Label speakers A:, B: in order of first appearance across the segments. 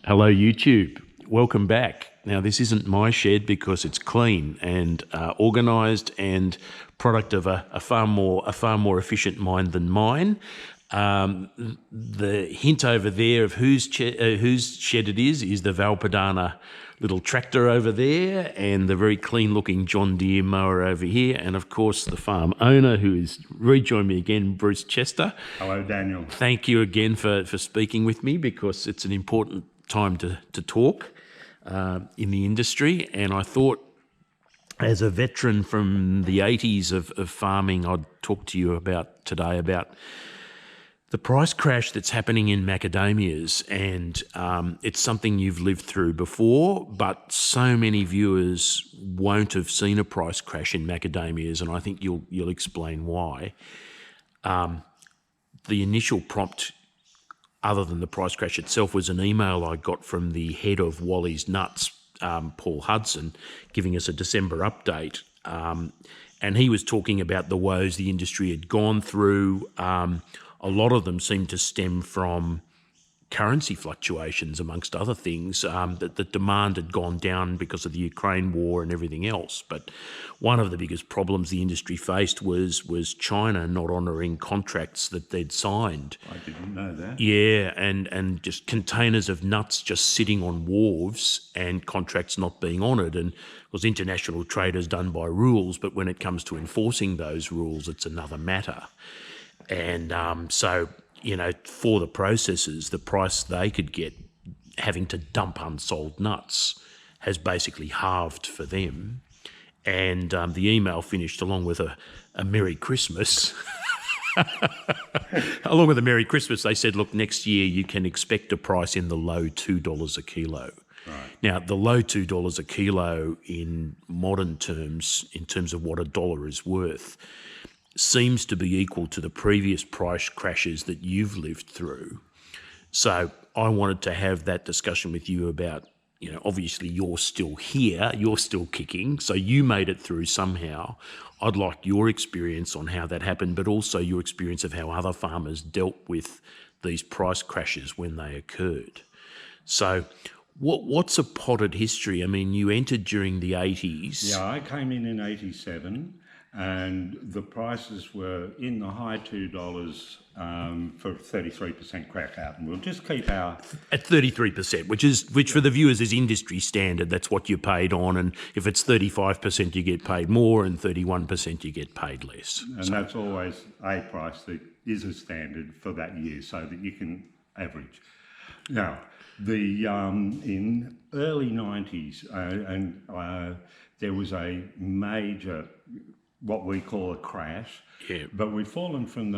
A: Hello, YouTube. Welcome back. Now, this isn't my shed because it's clean and organised and product of a far more efficient mind than mine. The hint over there of whose shed it is the Valpadana little tractor over there, and the very clean-looking John Deere mower over here, and of course the farm owner who has rejoined me again, Bruce Chester.
B: Hello, Daniel.
A: Thank you again for speaking with me, because it's an important time to talk in the industry. And I thought, as a veteran from the 80s of farming, I'd talk to you today about the price crash that's happening in macadamias. And it's something you've lived through before, but so many viewers won't have seen a price crash in macadamias, and I think you'll explain why. The initial prompt, other than the price crash itself, was an email I got from the head of Wally's Nuts, Paul Hudson, giving us a December update. And he was talking about the woes the industry had gone through. A lot of them seemed to stem from currency fluctuations, amongst other things, that the demand had gone down because of the Ukraine war and everything else. But one of the biggest problems the industry faced was China not honouring contracts that they'd signed.
B: I didn't know that.
A: Yeah, and just containers of nuts just sitting on wharves and contracts not being honoured. And of course, international trade is done by rules, but when it comes to enforcing those rules, it's another matter. And so, for the processors, the price they could get having to dump unsold nuts has basically halved for them. And the email finished along with a Merry Christmas. Along with a Merry Christmas, they said, look, next year you can expect a price in the low $2 a kilo.
B: Right.
A: Now, the low $2 a kilo in modern terms, in terms of what a dollar is worth, seems to be equal to the previous price crashes that you've lived through. So I wanted to have that discussion with you about, obviously you're still here, you're still kicking, so you made it through somehow. I'd like your experience on how that happened, but also your experience of how other farmers dealt with these price crashes when they occurred. So what's a potted history? I mean, you entered during the 80s.
B: Yeah, I came in 87. And the prices were in the high $2 for 33% crack out. And we'll just keep our...
A: At 33%, which for the viewers is industry standard. That's what you're paid on. And if it's 35%, you get paid more, and 31% you get paid less.
B: And that's always a price that is a standard for that year, so that you can average. Now, in early 90s, there was a major, what we call a crash,
A: yeah.
B: But we've fallen from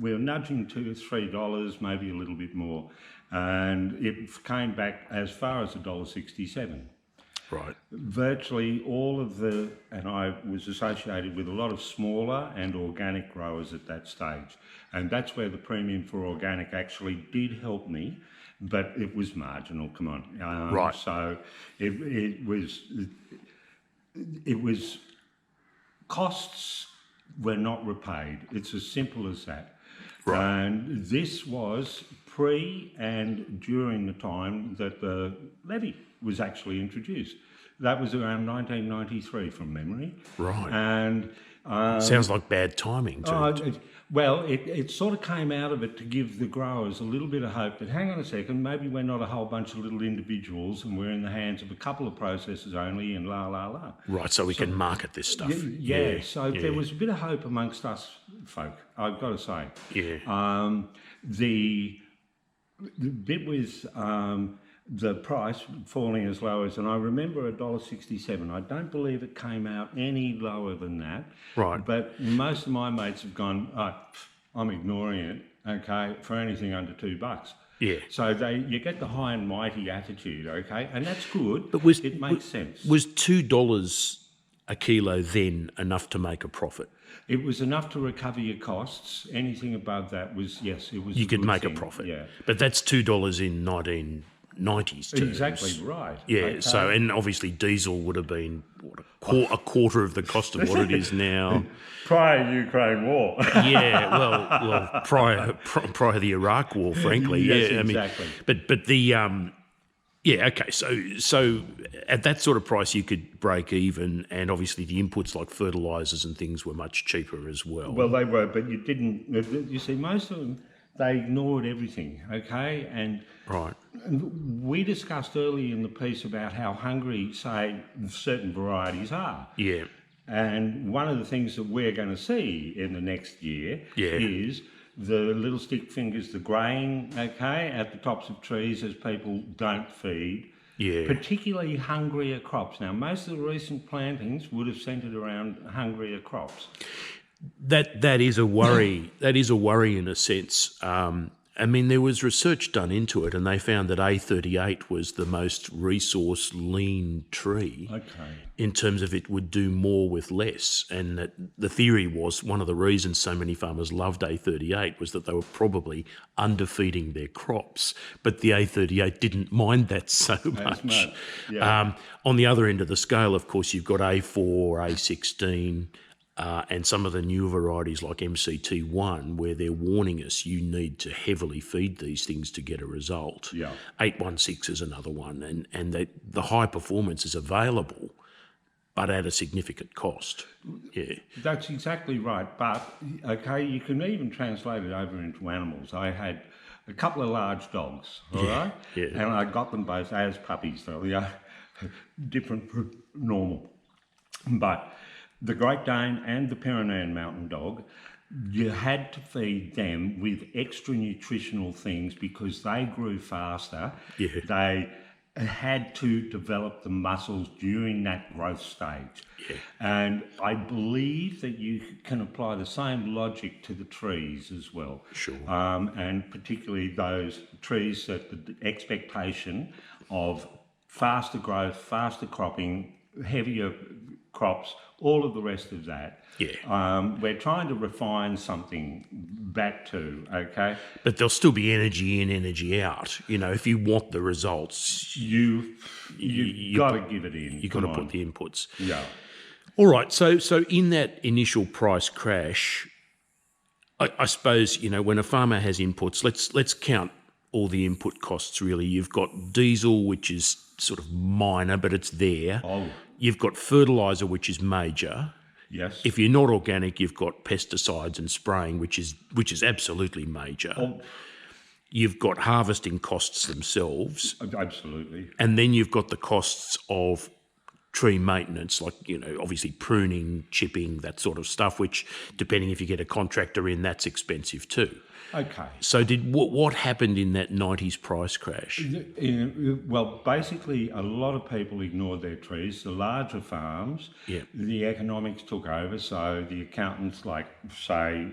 B: we're nudging $2 to $3, maybe a little bit more, and it came back as far as $1.67.
A: Right.
B: Virtually all of and I was associated with a lot of smaller and organic growers at that stage, and that's where the premium for organic actually did help me, but it was marginal, come on.
A: Right.
B: So it was costs were not repaid. It's as simple as that.
A: Right.
B: And this was pre and during the time that the levy was actually introduced. That was around 1993 from memory.
A: Right.
B: And
A: sounds like bad timing too.
B: Well, it sort of came out of it to give the growers a little bit of hope that, hang on a second, maybe we're not a whole bunch of little individuals and we're in the hands of a couple of processors only and la, la, la.
A: Right, so we can market this stuff.
B: So there was a bit of hope amongst us folk, I've got to say.
A: Yeah.
B: The bit with the price falling as low as, and I remember $1.67. I don't believe it came out any lower than that.
A: Right.
B: But most of my mates have gone, I'm ignoring it, okay, for anything under $2.
A: Yeah.
B: So you get the high and mighty attitude, okay, and that's good. But it makes sense.
A: Was $2 a kilo then enough to make a profit?
B: It was enough to recover your costs. Anything above that was, yes, it was.
A: You could make a profit.
B: Yeah.
A: But that's $2 in 1990s terms.
B: Exactly right.
A: Yeah.
B: Okay.
A: So, and obviously diesel would have been a quarter of the cost of what it is now.
B: Prior Ukraine war.
A: Yeah. Well, prior the Iraq war, frankly.
B: Yes,
A: yeah.
B: exactly.
A: I mean, but Yeah, okay. So at that sort of price, you could break even, and obviously the inputs like fertilizers and things were much cheaper as well.
B: Well, they were, but you didn't. You see, most of them they ignored everything. Okay, and
A: Right.
B: we discussed earlier in the piece about how hungry, say, certain varieties are.
A: Yeah.
B: And one of the things that we're going to see in the next year
A: Yeah.
B: is the little stick fingers, the greying, okay, at the tops of trees as people don't feed,
A: Yeah.
B: particularly hungrier crops. Now, most of the recent plantings would have centred around hungrier crops.
A: That is a worry. That is a worry in a sense. I mean, there was research done into it, and they found that A38 was the most resource lean tree
B: Okay.
A: in terms of it would do more with less. And that the theory was one of the reasons so many farmers loved A38 was that they were probably underfeeding their crops, but the A38 didn't mind that so much.
B: Yeah.
A: On the other end of the scale, of course, you've got A4, A16. And some of the newer varieties like MCT1, where they're warning us you need to heavily feed these things to get a result.
B: Yeah.
A: 816 is another one, and the high performance is available, but at a significant cost. Yeah.
B: That's exactly right. But, okay, you can even translate it over into animals. I had a couple of large dogs, all right?
A: Yeah.
B: And I got them both as puppies, so they are different from normal. But the Great Dane and the Pyrenean Mountain Dog, you had to feed them with extra nutritional things because they grew faster.
A: Yeah.
B: They had to develop the muscles during that growth stage.
A: Yeah.
B: And I believe that you can apply the same logic to the trees as well.
A: Sure.
B: And particularly those trees that the expectation of faster growth, faster cropping, heavier crops, all of the rest of that.
A: Yeah.
B: We're trying to refine something back to, okay?
A: But there'll still be energy in, energy out. You know, if you want the results,
B: You've got to give it in.
A: you've got to put the inputs.
B: Yeah.
A: All right. So in that initial price crash, I suppose, you know, when a farmer has inputs, let's count all the input costs really. You've got diesel, which is sort of minor, but it's there.
B: Oh,
A: You've got fertilizer, which is major.
B: yes.
A: If you're not organic, you've got pesticides and spraying, which is absolutely major.
B: Oh,
A: You've got harvesting costs themselves,
B: absolutely.
A: and then you've got the costs of tree maintenance, like, you know, obviously pruning, chipping, that sort of stuff, which, depending if you get a contractor in, that's expensive too.
B: Okay.
A: So what happened in that 90s price crash?
B: Well, basically, a lot of people ignored their trees. The larger farms,
A: Yeah.
B: the economics took over. So the accountants, like, say,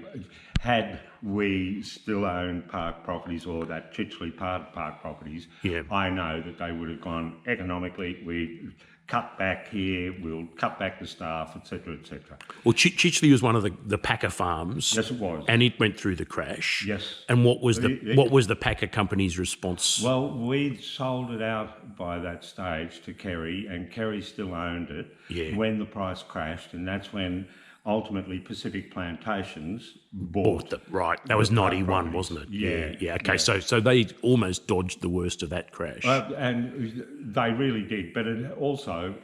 B: had we still owned park properties or that Chichley park properties,
A: Yeah.
B: I know that they would have gone economically. We cut back here, we'll cut back the staff, etc., etc.
A: Well, Chichley was one of the packer farms.
B: Yes, it was.
A: And it went through the crash.
B: Yes.
A: And what was the packer company's response?
B: Well, we'd sold it out by that stage to Kerry, and Kerry still owned it
A: Yeah.
B: when the price crashed, and that's when ultimately Pacific Plantations bought.
A: Right, that was
B: the park
A: 91,
B: properties.
A: wasn't it?
B: Yeah,
A: Yeah. Okay,
B: yeah.
A: so they almost dodged the worst of that crash.
B: And they really did, but it also,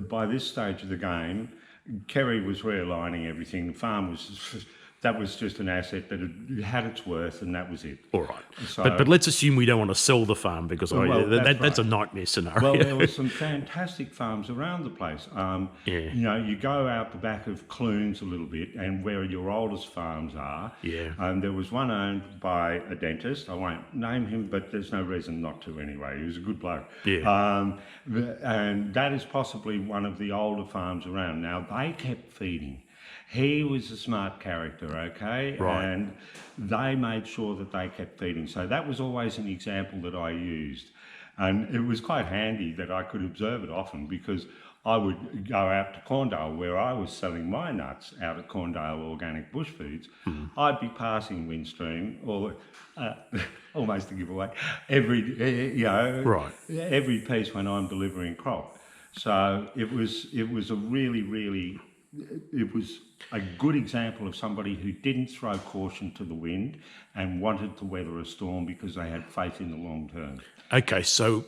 B: by this stage of the game, Kerry was realigning everything. The farm that was just an asset that had its worth, and that was it.
A: All right.
B: So-
A: but let's assume we don't want to sell the farm because that's a nightmare scenario.
B: Well, there were some fantastic farms around the place.
A: Yeah.
B: You know, you go out the back of Clunes a little bit, and where your oldest farms are.
A: Yeah.
B: There was one owned by a dentist. I won't name him, but there's no reason not to anyway. He was a good bloke.
A: Yeah.
B: And that is possibly one of the older farms around. Now, they kept feeding. He was a smart character, okay?
A: Right.
B: And they made sure that they kept feeding. So that was always an example that I used. And it was quite handy that I could observe it often because I would go out to Corndale where I was selling my nuts out at Corndale Organic Bush Foods. I'd be passing Windstream, or almost a giveaway,
A: Right.
B: every piece when I'm delivering crop. So it was a good example of somebody who didn't throw caution to the wind and wanted to weather a storm because they had faith in the long term.
A: Okay, so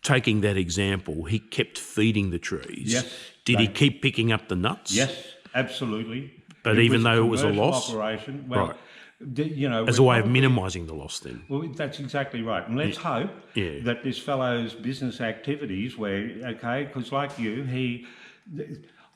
A: taking that example, he kept feeding the trees.
B: Yes,
A: Did he keep picking up the nuts?
B: Yes, absolutely.
A: But even though it was a
B: commercial
A: loss?
B: operation, well,
A: Right.
B: you know,
A: As a way of minimising the loss then?
B: well, that's exactly right. And let's hope
A: Yeah.
B: that this fellow's business activities, where, okay, because like you,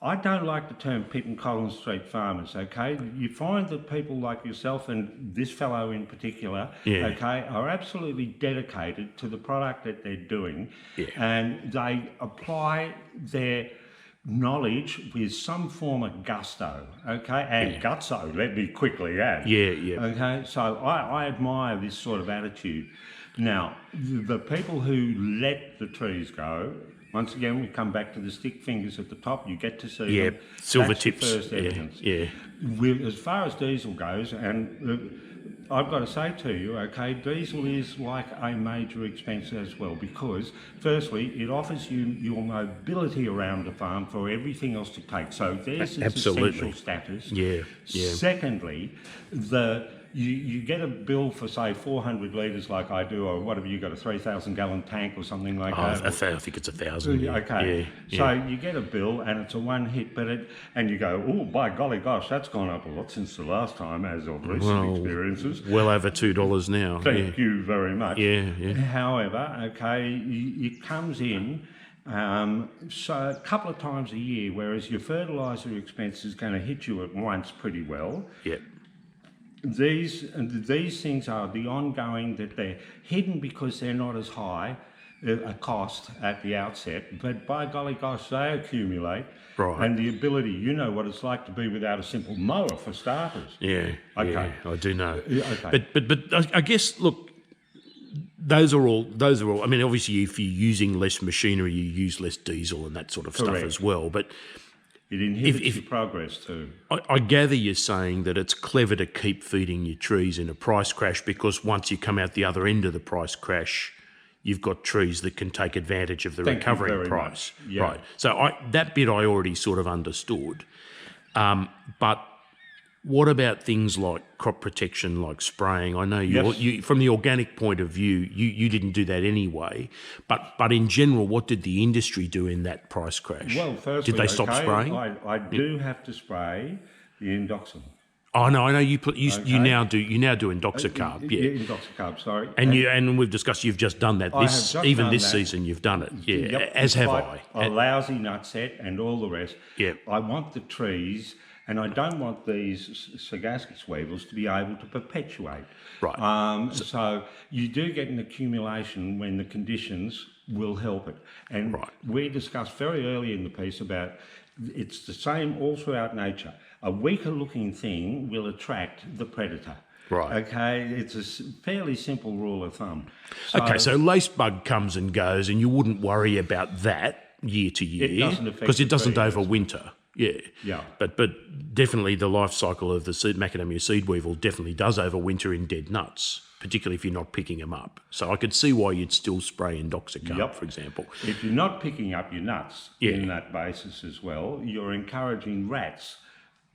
B: I don't like the term Pitt and Collins Street farmers, okay? You find that people like yourself and this fellow in particular,
A: Yeah.
B: okay, are absolutely dedicated to the product that they're doing,
A: Yeah.
B: and they apply their knowledge with some form of gusto, okay, and gutso, let me quickly add.
A: Yeah.
B: Okay, so I admire this sort of attitude. Now, the people who let the trees go, once again, we come back to the stick fingers at the top, you get to see them.
A: Silver
B: That's the
A: tips.
B: first evidence.
A: Yeah.
B: As far as diesel goes, and I've got to say to you, okay, diesel is like a major expense as well, because firstly, it offers you your mobility around the farm for everything else to take. So there's its essential status.
A: Yeah.
B: Secondly, you get a bill for, say, 400 litres like I do, or whatever, you got a 3,000 gallon tank or something like that.
A: I think it's 1,000.
B: Okay,
A: Yeah.
B: so you get a bill and it's a one hit, and you go, oh, by golly gosh, that's gone up a lot since the last time, as of recent experiences.
A: Well over $2 now.
B: Thank you very much.
A: Yeah.
B: However, okay, it comes in so a couple of times a year, whereas your fertiliser expense is going to hit you at once pretty well.
A: Yep.
B: These things are the ongoing, that they're hidden because they're not as high a cost at the outset, but by golly gosh, they accumulate.
A: Right.
B: And the ability, you know what it's like to be without a simple mower for starters.
A: Yeah.
B: Okay.
A: Yeah, I do know.
B: Okay.
A: But I guess, look, those are all. I mean, obviously, if you're using less machinery, you use less diesel and that sort of stuff as well. But
B: it inhibits your progress too.
A: I gather you're saying that it's clever to keep feeding your trees in a price crash, because once you come out the other end of the price crash, you've got trees that can take advantage of the recovering price.
B: Yeah.
A: Right. So that bit I already sort of understood. But what about things like crop protection, like spraying? I know you from the organic point of view, you didn't do that anyway. But in general, what did the industry do in that price crash?
B: Well, firstly,
A: did they stop spraying?
B: I do have to spray the indoxin.
A: Oh no, I know you now do indoxacarb, yeah.
B: Indoxacarb, sorry.
A: And we've discussed you've just done that. This season you've done it, yeah.
B: Yep,
A: as have I.
B: A lousy nut set and all the rest.
A: Yeah.
B: I want the trees, and I don't want these Sargassous weevils to be able to perpetuate.
A: Right.
B: So you do get an accumulation when the conditions will help it. And we discussed very early in the piece about it's the same all throughout nature. A weaker looking thing will attract the predator.
A: Right.
B: Okay, it's a fairly simple rule of thumb.
A: So lacebug comes and goes, and you wouldn't worry about that year to year because it doesn't overwinter. Yeah. But definitely the life cycle of the macadamia seed weevil definitely does overwinter in dead nuts, particularly if you're not picking them up. So I could see why you'd still spray indoxacarb, for example.
B: If you're not picking up your nuts in that basis as well, you're encouraging rats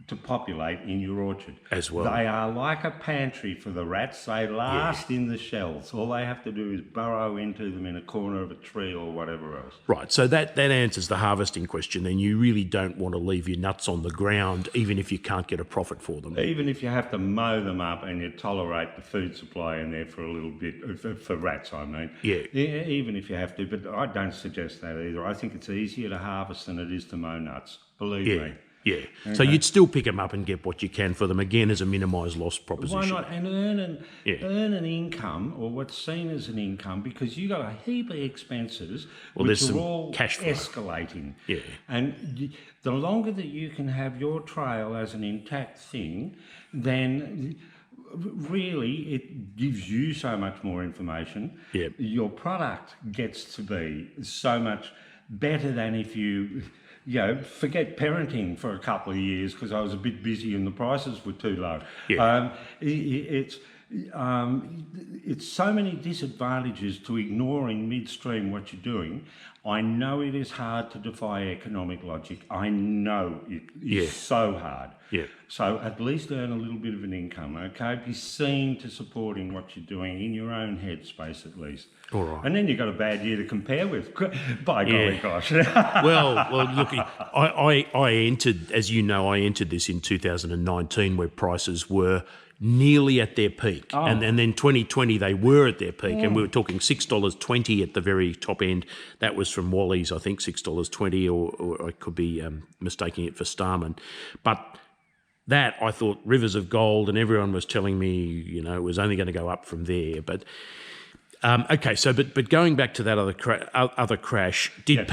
B: to populate in your orchard.
A: As well.
B: They are like a pantry for the rats. They last in the shells. All they have to do is burrow into them in a corner of a tree or whatever else.
A: Right, so that answers the harvesting question. Then you really don't want to leave your nuts on the ground, even if you can't get a profit for them.
B: Even if you have to mow them up and you tolerate the food supply in there for a little bit, for rats, I mean.
A: Yeah.
B: Even if you have to, but I don't suggest that either. I think it's easier to harvest than it is to mow nuts, believe me.
A: Yeah, so you'd still pick them up and get what you can for them, again, as a minimised loss proposition.
B: Why not? And earn an income, or what's seen as an income, because you've got a heap of expenses which are all
A: cash flow
B: escalating.
A: Yeah.
B: And the longer that you can have your trail as an intact thing, then really it gives you so much more information.
A: Yeah.
B: Your product gets to be so much better than if you... forget parenting for a couple of years because I was a bit busy and the prices were too low.
A: Yeah.
B: it's so many disadvantages to ignoring midstream what you're doing. I know it is hard to defy economic logic. I know it is so hard.
A: Yeah.
B: So at least earn a little bit of an income, okay? Be seen to supporting what you're doing in your own headspace at least.
A: All right.
B: And then you've got a bad year to compare with. By golly gosh.
A: well, look, I entered, as you know, I entered this in 2019 where prices were nearly at their peak. And then 2020 they were at their peak, and we were talking $6.20 at the very top end. That was from Wally's, I think, $6.20, or I could be mistaking it for Starman. But that, I thought, rivers of gold, and everyone was telling me, you know, it was only going to go up from there. But okay, so but going back to that other crash, did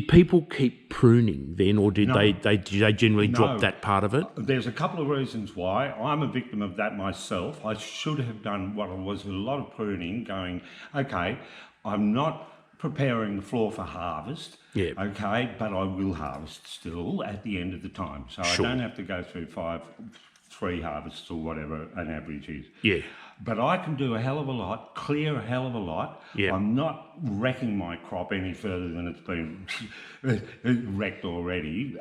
A: people keep pruning then, or did they generally drop that part of it?
B: There's a couple of reasons why. I'm a victim of that myself. I should have done what was a lot of pruning, going, okay, I'm not preparing the floor for harvest, okay, but I will harvest still at the end of the time. So I don't have to go through three harvests or whatever an average is.
A: Yeah.
B: But I can do a hell of a lot, clear a hell of a lot.
A: Yeah.
B: I'm not wrecking my crop any further than it's been wrecked already.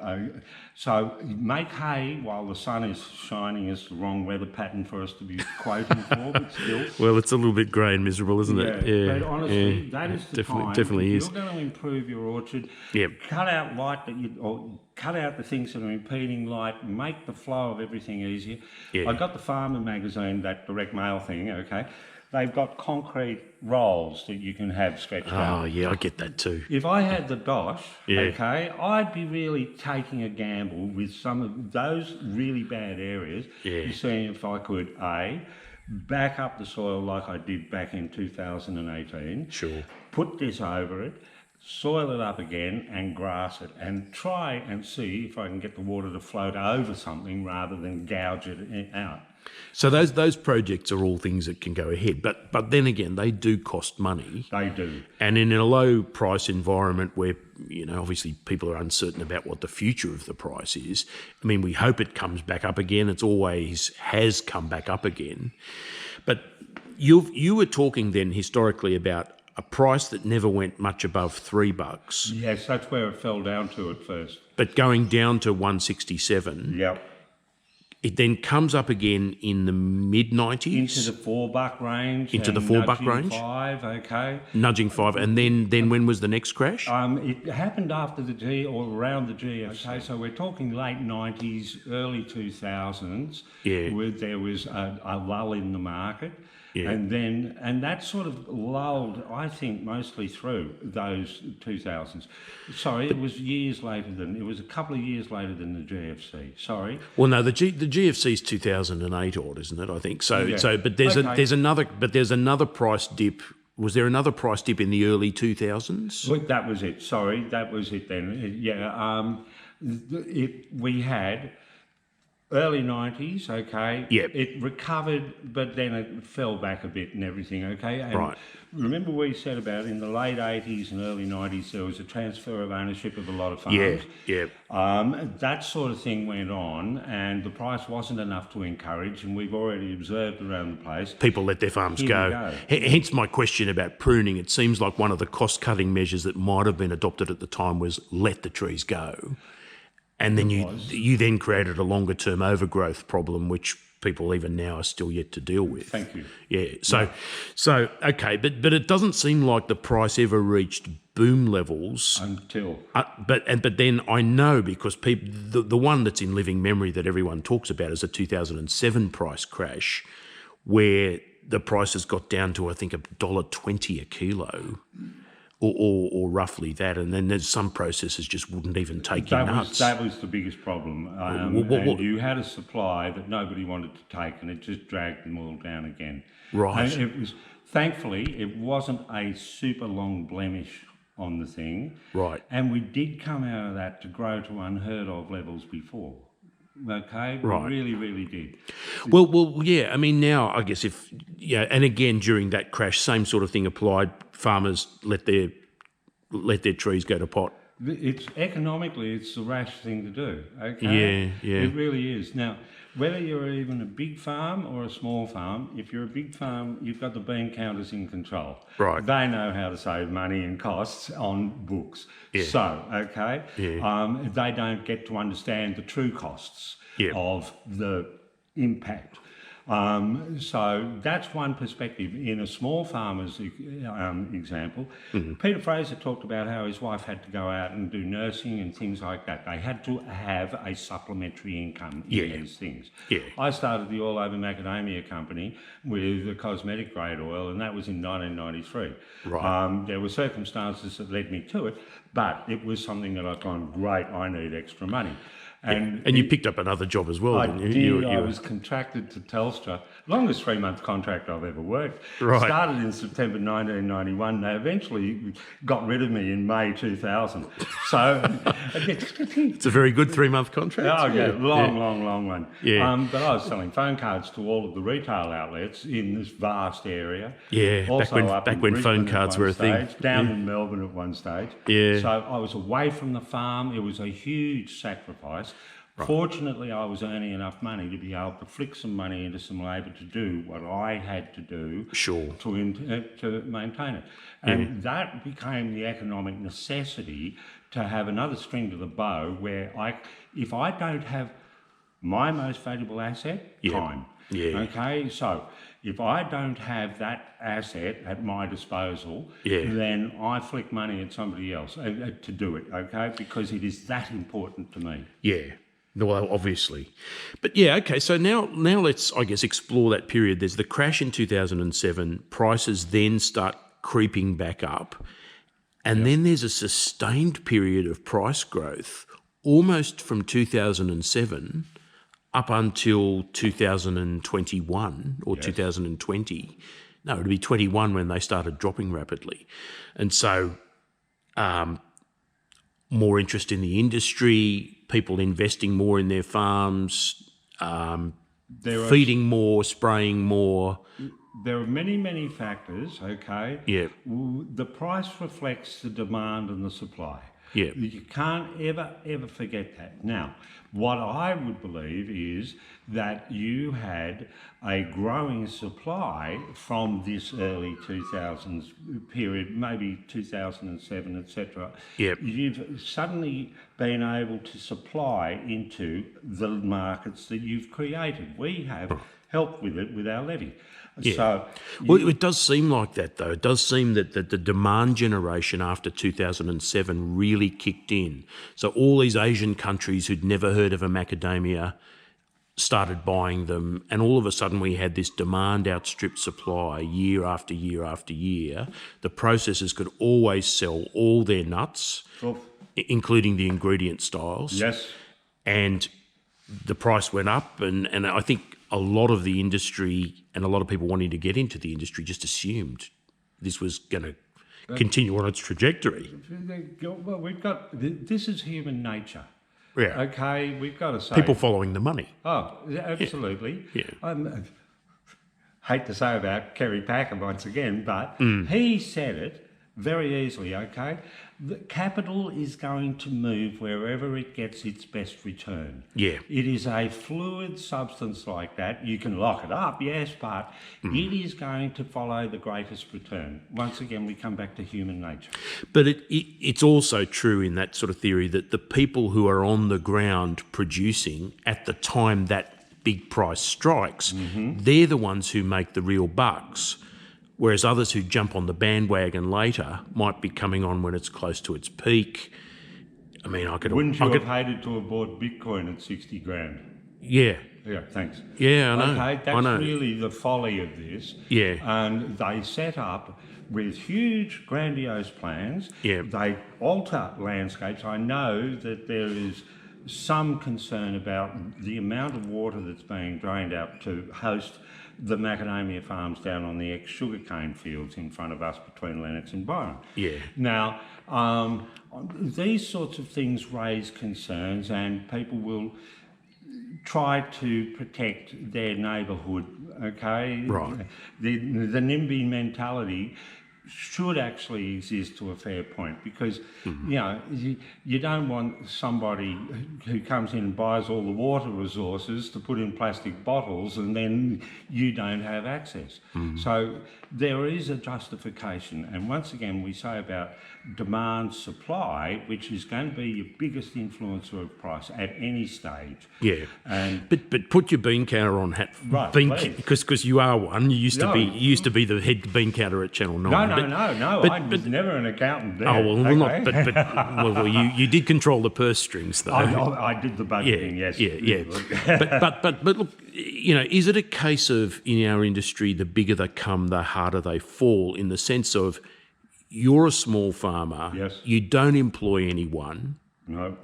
B: So make hay while the sun is shining is the wrong weather pattern for us to be quoting for, but still.
A: Well, it's a little bit grey and miserable, isn't it?
B: Yeah. But honestly, that is the time.
A: Definitely
B: if
A: is.
B: You're going to improve your orchard. Cut out light or cut out the things that are impeding light. Make the flow of everything easier. I got the Farmer magazine, that direct mail thing. Okay, they've got concrete rolls that you can have stretched out.
A: Oh yeah, I get that too.
B: If I had the dosh, okay, I'd be really taking a gamble with some of those really bad areas. To see if I could back up the soil like I did back in 2018.
A: Sure.
B: Put this over it, soil it up again and grass it, and try and see if I can get the water to float over something rather than gouge it out.
A: So those projects are all things that can go ahead, but then again, they do cost money.
B: They do.
A: And in a low price environment where, you know, obviously people are uncertain about what the future of the price is, I mean, we hope it comes back up again. It's always has come back up again. But you were talking then historically about a price that never went much above $3.
B: Yes, that's where it fell down to at first.
A: But going down to 167.
B: Yep.
A: It then comes up again in the mid-90s.
B: Into the $4 range.
A: Into the $4 range.
B: $5, okay.
A: Nudging 5. And then when was the next crash?
B: It happened after or around the GFC. So we're talking late 90s, early 2000s.
A: Yeah.
B: Where there was a lull in the market. Yeah. And that sort of lulled, I think, mostly through those 2000s. Sorry, it was it was a couple of years later than the GFC. Sorry.
A: Well, no, the GFC's 2008 odd, isn't it? I think so. So, but there's another price dip. Was there another price dip in the early 2000s?
B: Look, that was it. Sorry, that was it then. We had. Early 90s, okay.
A: Yep.
B: It recovered, but then it fell back a bit and everything, okay. And
A: right.
B: Remember we said about in the late 80s and early 90s there was a transfer of ownership of a lot of farms.
A: Yeah.
B: That sort of thing went on, and the price wasn't enough to encourage, and we've already observed around the place.
A: People let their farms go. Hence my question about pruning. It seems like one of the cost-cutting measures that might have been adopted at the time was let the trees go. And then you then created a longer term overgrowth problem, which people even now are still yet to deal with.
B: Thank you.
A: Yeah. So okay, but it doesn't seem like the price ever reached boom levels
B: until.
A: But then I know because the one that's in living memory that everyone talks about is a 2007 price crash, where the prices got down to I think $1.20 a kilo. Or roughly that, and then there's some processors just wouldn't even take your nuts.
B: That was the biggest problem. And you had a supply that nobody wanted to take, and it just dragged them all down again.
A: Right.
B: And it was thankfully it wasn't a super long blemish on the thing.
A: Right.
B: And we did come out of that to grow to unheard of levels before. Okay, we really, really did.
A: Well, yeah. I mean, now I guess and again during that crash, same sort of thing applied. Farmers let their trees go to pot.
B: It's economically, it's the rash thing to do. Okay.
A: Yeah.
B: It really is. Now, whether you're even a big farm or a small farm, if you're a big farm, you've got the bean counters in control.
A: Right.
B: They know how to save money and costs on books.
A: Yeah.
B: So, okay,
A: Yeah.
B: they don't get to understand the true costs
A: Yeah.
B: of the impact. So that's one perspective. In a small farmer's example, Peter Fraser talked about how his wife had to go out and do nursing and things like that. They had to have a supplementary income in these things.
A: Yeah.
B: I started the All Over Macadamia company with a cosmetic grade oil, and that was in 1993.
A: Right.
B: There were circumstances that led me to it, but it was something that I'd gone, great, I need extra money.
A: And you picked up another job as well.
B: I
A: didn't
B: did.
A: you?
B: I was contracted to Telstra. Longest 3-month contract I've ever worked.
A: Right.
B: Started in September 1991. They eventually got rid of me in May 2000. So
A: It's a very good 3-month contract.
B: oh yeah, long one.
A: Yeah.
B: But I was selling phone cards to all of the retail outlets in this vast area.
A: Yeah,
B: Also
A: back
B: in
A: when
B: Brisbane
A: phone
B: at
A: cards
B: one
A: were a thing.
B: stage, down in Melbourne at one stage.
A: Yeah.
B: So I was away from the farm. It was a huge sacrifice. Fortunately, I was earning enough money to be able to flick some money into some labour to do what I had to do
A: Sure.
B: to maintain it. And that became the economic necessity to have another string to the bow where if I don't have my most valuable asset, time.
A: Yeah.
B: Okay, so if I don't have that asset at my disposal, then I flick money at somebody else to do it, okay, because it is that important to me.
A: Yeah. Well, obviously. But yeah, okay, so now let's, I guess, explore that period. There's the crash in 2007, prices then start creeping back up, and then there's a sustained period of price growth almost from 2007 up until 2021 or 2020. No, it'd be 21 when they started dropping rapidly. And so more interest in the industry, people investing more in their farms, feeding more, spraying more.
B: There are many factors, okay?
A: Yeah.
B: The price reflects the demand and the supply.
A: Yeah.
B: You can't ever forget that. Now, what I would believe is that you had a growing supply from this early 2000s period, maybe 2007, etc.
A: Yep.
B: You've suddenly been able to supply into the markets that you've created. We have helped with it with our levy.
A: Yeah.
B: So,
A: well, it does seem like that, though. It does seem that the demand generation after 2007 really kicked in. So all these Asian countries who'd never heard of a macadamia started buying them, and all of a sudden we had this demand outstrip supply year after year after year. The processors could always sell all their nuts, including the ingredient styles.
B: yes.
A: And the price went up, and I think a lot of the industry and a lot of people wanting to get into the industry just assumed this was going to continue on its trajectory.
B: Well, this is human nature.
A: Yeah.
B: Okay, we've got to say...
A: People following the money.
B: Oh, absolutely.
A: Yeah.
B: Hate to say about Kerry Packer once again, but he said it very easily, okay? The capital is going to move wherever it gets its best return.
A: Yeah.
B: It is a fluid substance like that. You can lock it up, yes, but it is going to follow the greatest return. Once again, we come back to human nature.
A: But it's also true in that sort of theory that the people who are on the ground producing at the time that big price strikes, they're the ones who make the real bucks. Whereas others who jump on the bandwagon later might be coming on when it's close to its peak. I mean,
B: Wouldn't you have hated to have bought Bitcoin at 60 grand?
A: Yeah.
B: Yeah, thanks.
A: Yeah, I know.
B: Okay, that's
A: I know.
B: really the folly of this.
A: Yeah.
B: And they set up with huge, grandiose plans.
A: Yeah.
B: They alter landscapes. I know that there is some concern about the amount of water that's being drained out to host the macadamia farms down on the ex-sugarcane fields in front of us between Lennox and Byron.
A: Yeah.
B: Now, these sorts of things raise concerns, and people will try to protect their neighbourhood, okay?
A: Right.
B: The NIMBY mentality should actually exist to a fair point, because you don't want somebody who comes in and buys all the water resources to put in plastic bottles and then you don't have access. So there is a justification, and once again we say about demand supply, which is going to be your biggest influencer of price at any stage.
A: Yeah,
B: And
A: but put your bean counter on hat,
B: Right,
A: because you are one. You used to be the head bean counter at Channel 9.
B: No. I was never an accountant there.
A: Oh well,
B: okay?
A: well, you did control the purse strings though.
B: I did the budgeting, yes.
A: Yeah. but look, is it a case of, in our industry, the bigger they come, the harder they fall, in the sense of you're a small farmer,
B: Yes.
A: you don't employ anyone.
B: No,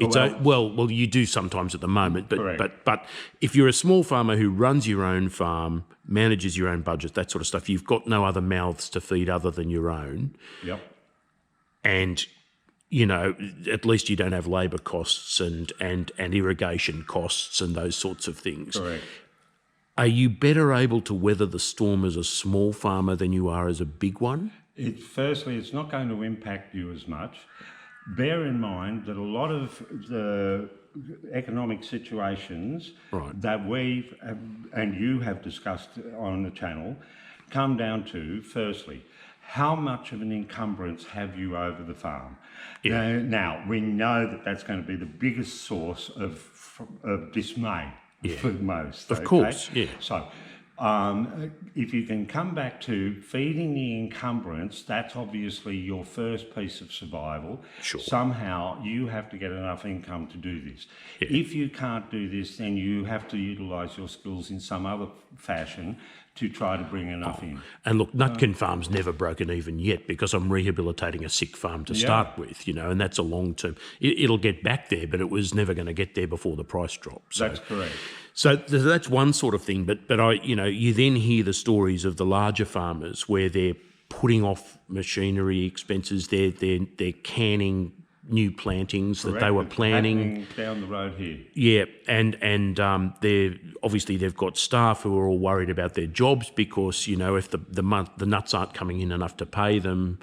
A: Well, you do sometimes at the moment, but if you're a small farmer who runs your own farm, manages your own budget, that sort of stuff, you've got no other mouths to feed other than your own.
B: Yep.
A: And at least you don't have labour costs and irrigation costs and those sorts of things.
B: Correct.
A: Are you better able to weather the storm as a small farmer than you are as a big one?
B: Firstly, it's not going to impact you as much. Bear in mind that a lot of the economic situations that we and you have discussed on the channel come down to, firstly, how much of an encumbrance have you over the farm?
A: Yeah.
B: Now, we know that that's going to be the biggest source of dismay for most.
A: Of course, yeah.
B: So, if you can come back to feeding the encumbrance, that's obviously your first piece of survival.
A: Sure.
B: Somehow you have to get enough income to do this.
A: Yeah.
B: If you can't do this, then you have to utilise your skills in some other fashion to try to bring enough in.
A: And look, Nutkin Farm's never broken even yet, because I'm rehabilitating a sick farm to start with, and that's a long term. It'll get back there, but it was never going to get there before the price dropped. So,
B: That's correct.
A: So that's one sort of thing. But you then hear the stories of the larger farmers where they're putting off machinery expenses, they're canning new plantings that they were planning
B: down the road here.
A: Yeah, and they've got staff who are all worried about their jobs, because if the nuts aren't coming in enough to pay them,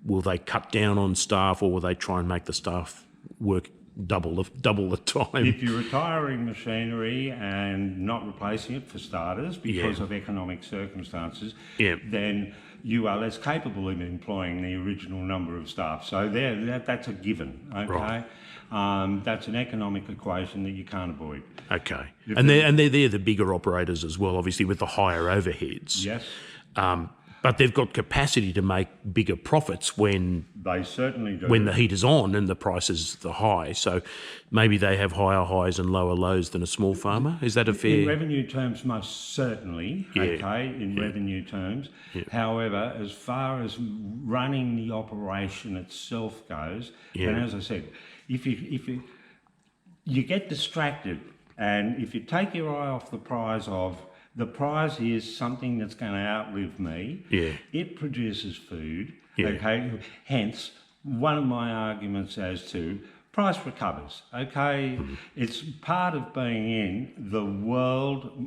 A: will they cut down on staff, or will they try and make the staff work double the time?
B: If you're retiring machinery and not replacing it, for starters, because of economic circumstances, then you are less capable of employing the original number of staff. So that's a given, okay? Right. That's an economic equation that you can't avoid.
A: Okay. And they're the bigger operators as well, obviously, with the higher overheads.
B: Yes.
A: But they've got capacity to make bigger profits when
B: they certainly do.
A: When the heat is on and the price is the high. So maybe they have higher highs and lower lows than a small farmer. Is that a fair?
B: In revenue terms, most certainly. Revenue terms. Yeah. However, as far as running the operation itself goes, and as I said, if you get distracted, and if you take your eye off the prize of the prize is something that's going to outlive me.
A: Yeah.
B: It produces food.
A: Yeah.
B: Okay. Hence, one of my arguments as to price recovers. Okay. It's part of being in the world.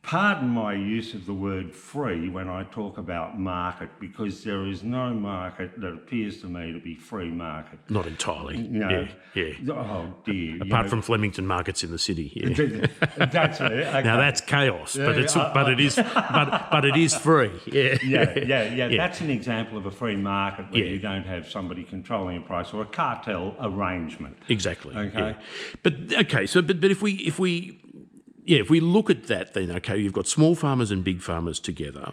B: Pardon my use of the word free when I talk about market, because there is no market that appears to me to be free market.
A: Not entirely.
B: No.
A: Yeah.
B: Oh dear.
A: Apart from Flemington markets in the city. Yeah.
B: That's it. Okay.
A: Now that's chaos, but it is free. Yeah.
B: That's an example of a free market where you don't have somebody controlling a price, or a cartel arrangement.
A: Exactly.
B: Okay.
A: Yeah. But if we look at that, then, okay, you've got small farmers and big farmers together,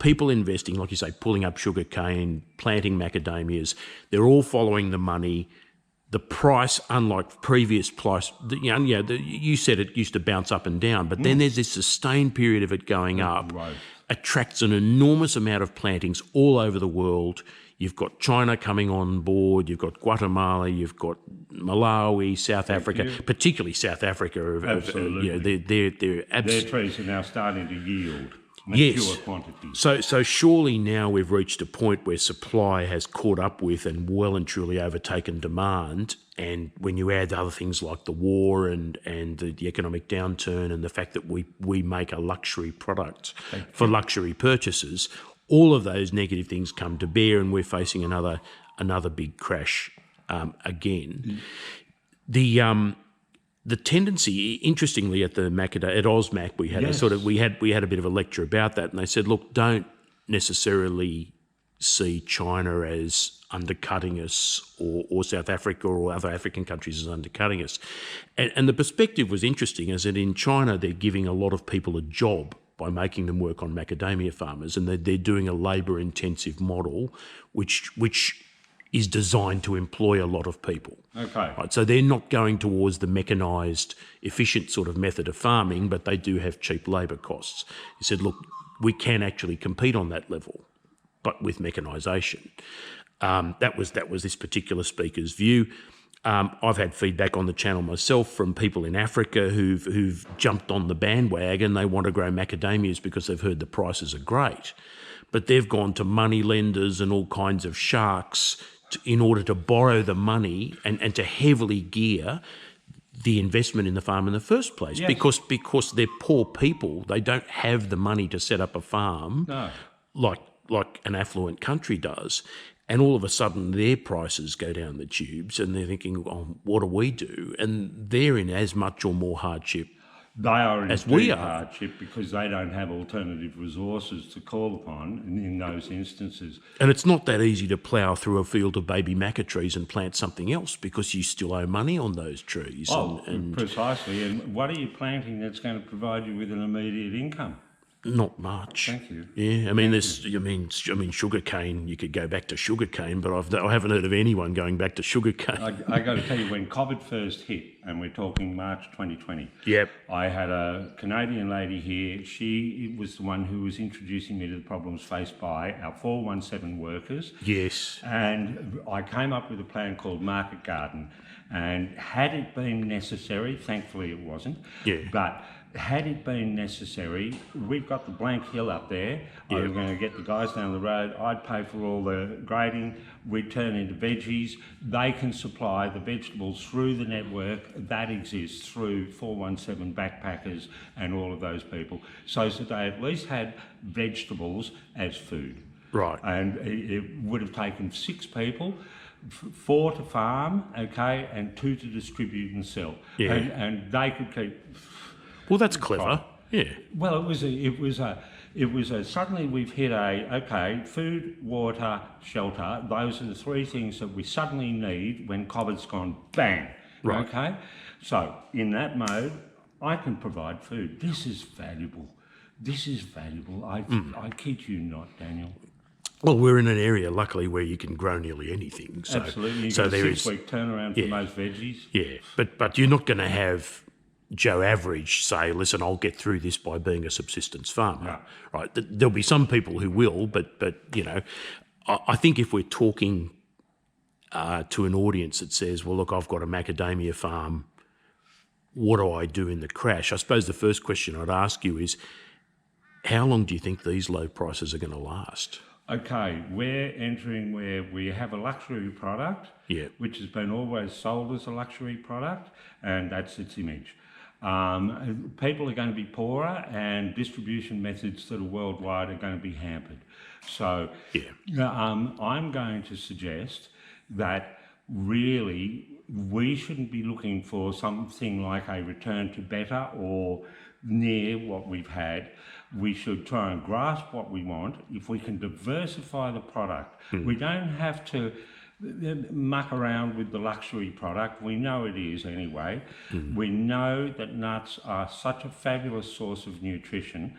A: people investing, like you say, pulling up sugar cane, planting macadamias, they're all following the money. The price, unlike previous price, you said it used to bounce up and down, but then there's this sustained period of it going up, attracts an enormous amount of plantings all over the world. You've got China coming on board, you've got Guatemala, you've got Malawi, South Africa, particularly South Africa.
B: Absolutely. Their trees are now starting to yield mature quantities.
A: So surely now we've reached a point where supply has caught up with and well and truly overtaken demand. And when you add other things like the war and the economic downturn and the fact that we make a luxury product for luxury purchases, all of those negative things come to bear, and we're facing another big crash again. The tendency, interestingly, at AusMac, we had
B: Yes.
A: we had a bit of a lecture about that, and they said, look, don't necessarily see China as undercutting us, or South Africa or other African countries as undercutting us. And the perspective was interesting, as that in China they're giving a lot of people a job by making them work on macadamia farmers, and they're doing a labour-intensive model which is designed to employ a lot of people.
B: Okay.
A: Right, so they're not going towards the mechanised, efficient sort of method of farming, but they do have cheap labour costs. He said, look, we can actually compete on that level, but with mechanisation. That was this particular speaker's view. I've had feedback on the channel myself from people in Africa who've jumped on the bandwagon. They want to grow macadamias because they've heard the prices are great, but they've gone to money lenders and all kinds of sharks in order to borrow the money and to heavily gear the investment in the farm in the first place.
B: Yes.
A: Because they're poor people. They don't have the money to set up a farm like an affluent country does. And all of a sudden their prices go down the tubes, and they're thinking, oh, what do we do? And they're in as much or more hardship
B: They are in
A: as
B: deep
A: we are.
B: hardship because they don't have alternative resources to call upon in those instances.
A: And it's not that easy to plough through a field of baby maca trees and plant something else, because you still owe money on those trees.
B: Oh,
A: and
B: precisely. And what are you planting that's going to provide you with an immediate income?
A: not much.
B: Thank you.
A: Yeah, I mean, sugarcane. You could go back to sugarcane, but I haven't heard of anyone going back to sugarcane.
B: I got to tell you, when COVID first hit, and we're talking March 2020,
A: Yep.
B: I had a Canadian lady here. She was the one who was introducing me to the problems faced by our 417 workers.
A: Yes.
B: And I came up with a plan called Market Garden. And had it been necessary, thankfully it wasn't,
A: Yeah.
B: but had it been necessary, we've got the blank hill up there. I was going to get the guys down the road. I'd pay for all the grading. We'd turn into veggies. They can supply the vegetables through the network that exists through 417 backpackers and all of those people, so that they at least had vegetables as food.
A: Right.
B: And it would have taken 6 people, 4 to farm, okay, and 2 to distribute and sell.
A: Yeah.
B: And they could keep.
A: Well, that's clever. Yeah.
B: Well, it was a suddenly we've hit food, water, shelter. Those are the 3 things that we suddenly need when COVID's gone bang.
A: Right.
B: Okay. So in that mode, I can provide food. This is valuable. I kid you not, Daniel.
A: Well, we're in an area, luckily, where you can grow nearly anything. So,
B: Absolutely. You've
A: so
B: got a
A: there
B: 6-week turnaround for most veggies.
A: Yeah, but you're not going to have Joe Average say, listen, I'll get through this by being a subsistence farmer.
B: No.
A: Right? There'll be some people who will, but you know, I think if we're talking to an audience that says, well, look, I've got a macadamia farm, what do I do in the crash? I suppose the first question I'd ask you is, how long do you think these low prices are going to last?
B: Okay, we're entering where we have a luxury product, which has been always sold as a luxury product, and that's its image. People are going to be poorer, and distribution methods that are worldwide are going to be hampered. So I'm going to suggest that really we shouldn't be looking for something like a return to better or near what we've had. We should try and grasp what we want. If we can diversify the product, we don't have to muck around with the luxury product. We know it is anyway. We know that nuts are such a fabulous source of nutrition.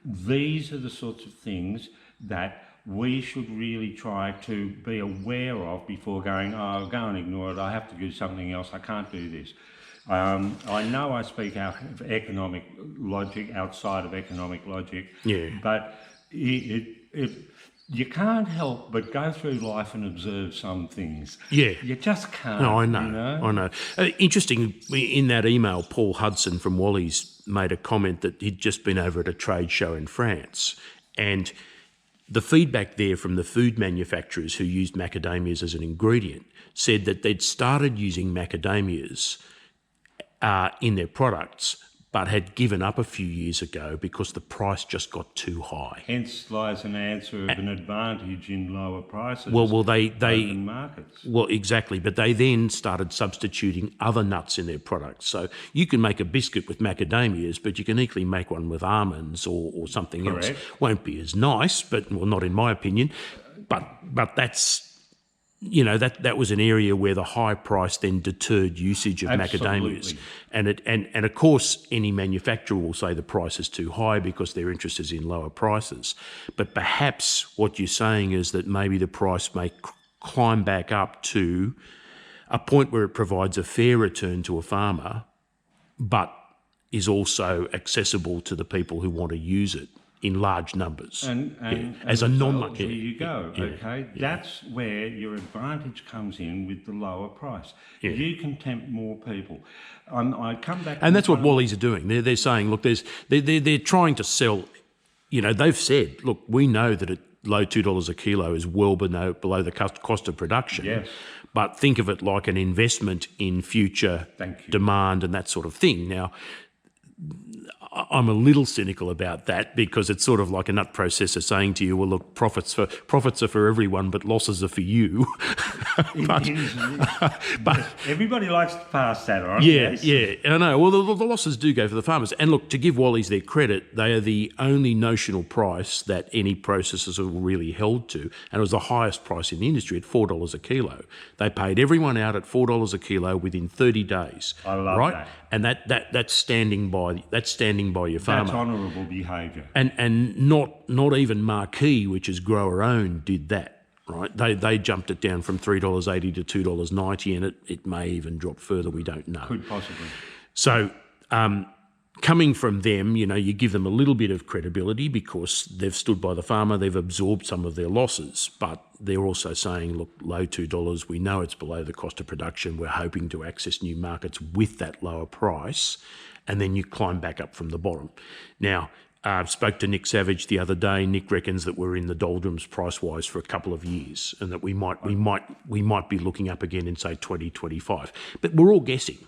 B: These are the sorts of things that we should really try to be aware of before going, oh, go and ignore it, I have to do something else, I can't do this. I know I speak out of economic logic, outside of economic logic, but you can't help but go through life and observe some things. Yeah. You just can't.
A: No, I know.
B: You know?
A: I know. Interesting, in that email, Paul Hudson from Wally's made a comment that he'd just been over at a trade show in France, and the feedback there from the food manufacturers who used macadamias as an ingredient said that they'd started using macadamias in their products, but had given up a few years ago because the price just got too high.
B: Hence lies an answer of an advantage in lower prices.
A: Well, they
B: open markets.
A: well, exactly, but they then started substituting other nuts in their products. So you can make a biscuit with macadamias, but you can equally make one with almonds or something else. Won't be as nice, but well, not in my opinion. But that's, you know, that was an area where the high price then deterred usage of macadamias. And of course, any manufacturer will say the price is too high because their interest is in lower prices. But perhaps what you're saying is that maybe the price may climb back up to a point where it provides a fair return to a farmer, but is also accessible to the people who want to use it in large numbers. As a non,
B: there you go. That's where your advantage comes in with the lower price. You can tempt more people. I come back,
A: and that's what Wally's are doing. They're saying, look, they're trying to sell. You know, they've said, look, we know that at low $2 a kilo is well below the cost of production.
B: Yes.
A: But think of it like an investment in future demand and that sort of thing. Now, I'm a little cynical about that because it's sort of like a nut processor saying to you, well, look, profits are for everyone, but losses are for you. but
B: everybody likes to pass that on.
A: Yeah, I know. Well, the losses do go for the farmers. And look, to give Wally's their credit, they are the only notional price that any processors are really held to, and it was the highest price in the industry at $4 a kilo. They paid everyone out at $4 a kilo within 30 days.
B: I love that.
A: And that's standing by your farmer.
B: That's honourable behaviour.
A: And not even Marquee, which is grower owned, did that. Right? They jumped it down from $3.80 to $2.90, and it may even drop further. We don't know.
B: Could possibly.
A: So coming from them, you know, you give them a little bit of credibility because they've stood by the farmer, they've absorbed some of their losses, but they're also saying, look, low $2, we know it's below the cost of production. We're hoping to access new markets with that lower price, and then you climb back up from the bottom. Now, I spoke to Nick Savage the other day. Nick reckons that we're in the doldrums price-wise for a couple of years, and that we might be looking up again in, say, 2025. But we're all guessing.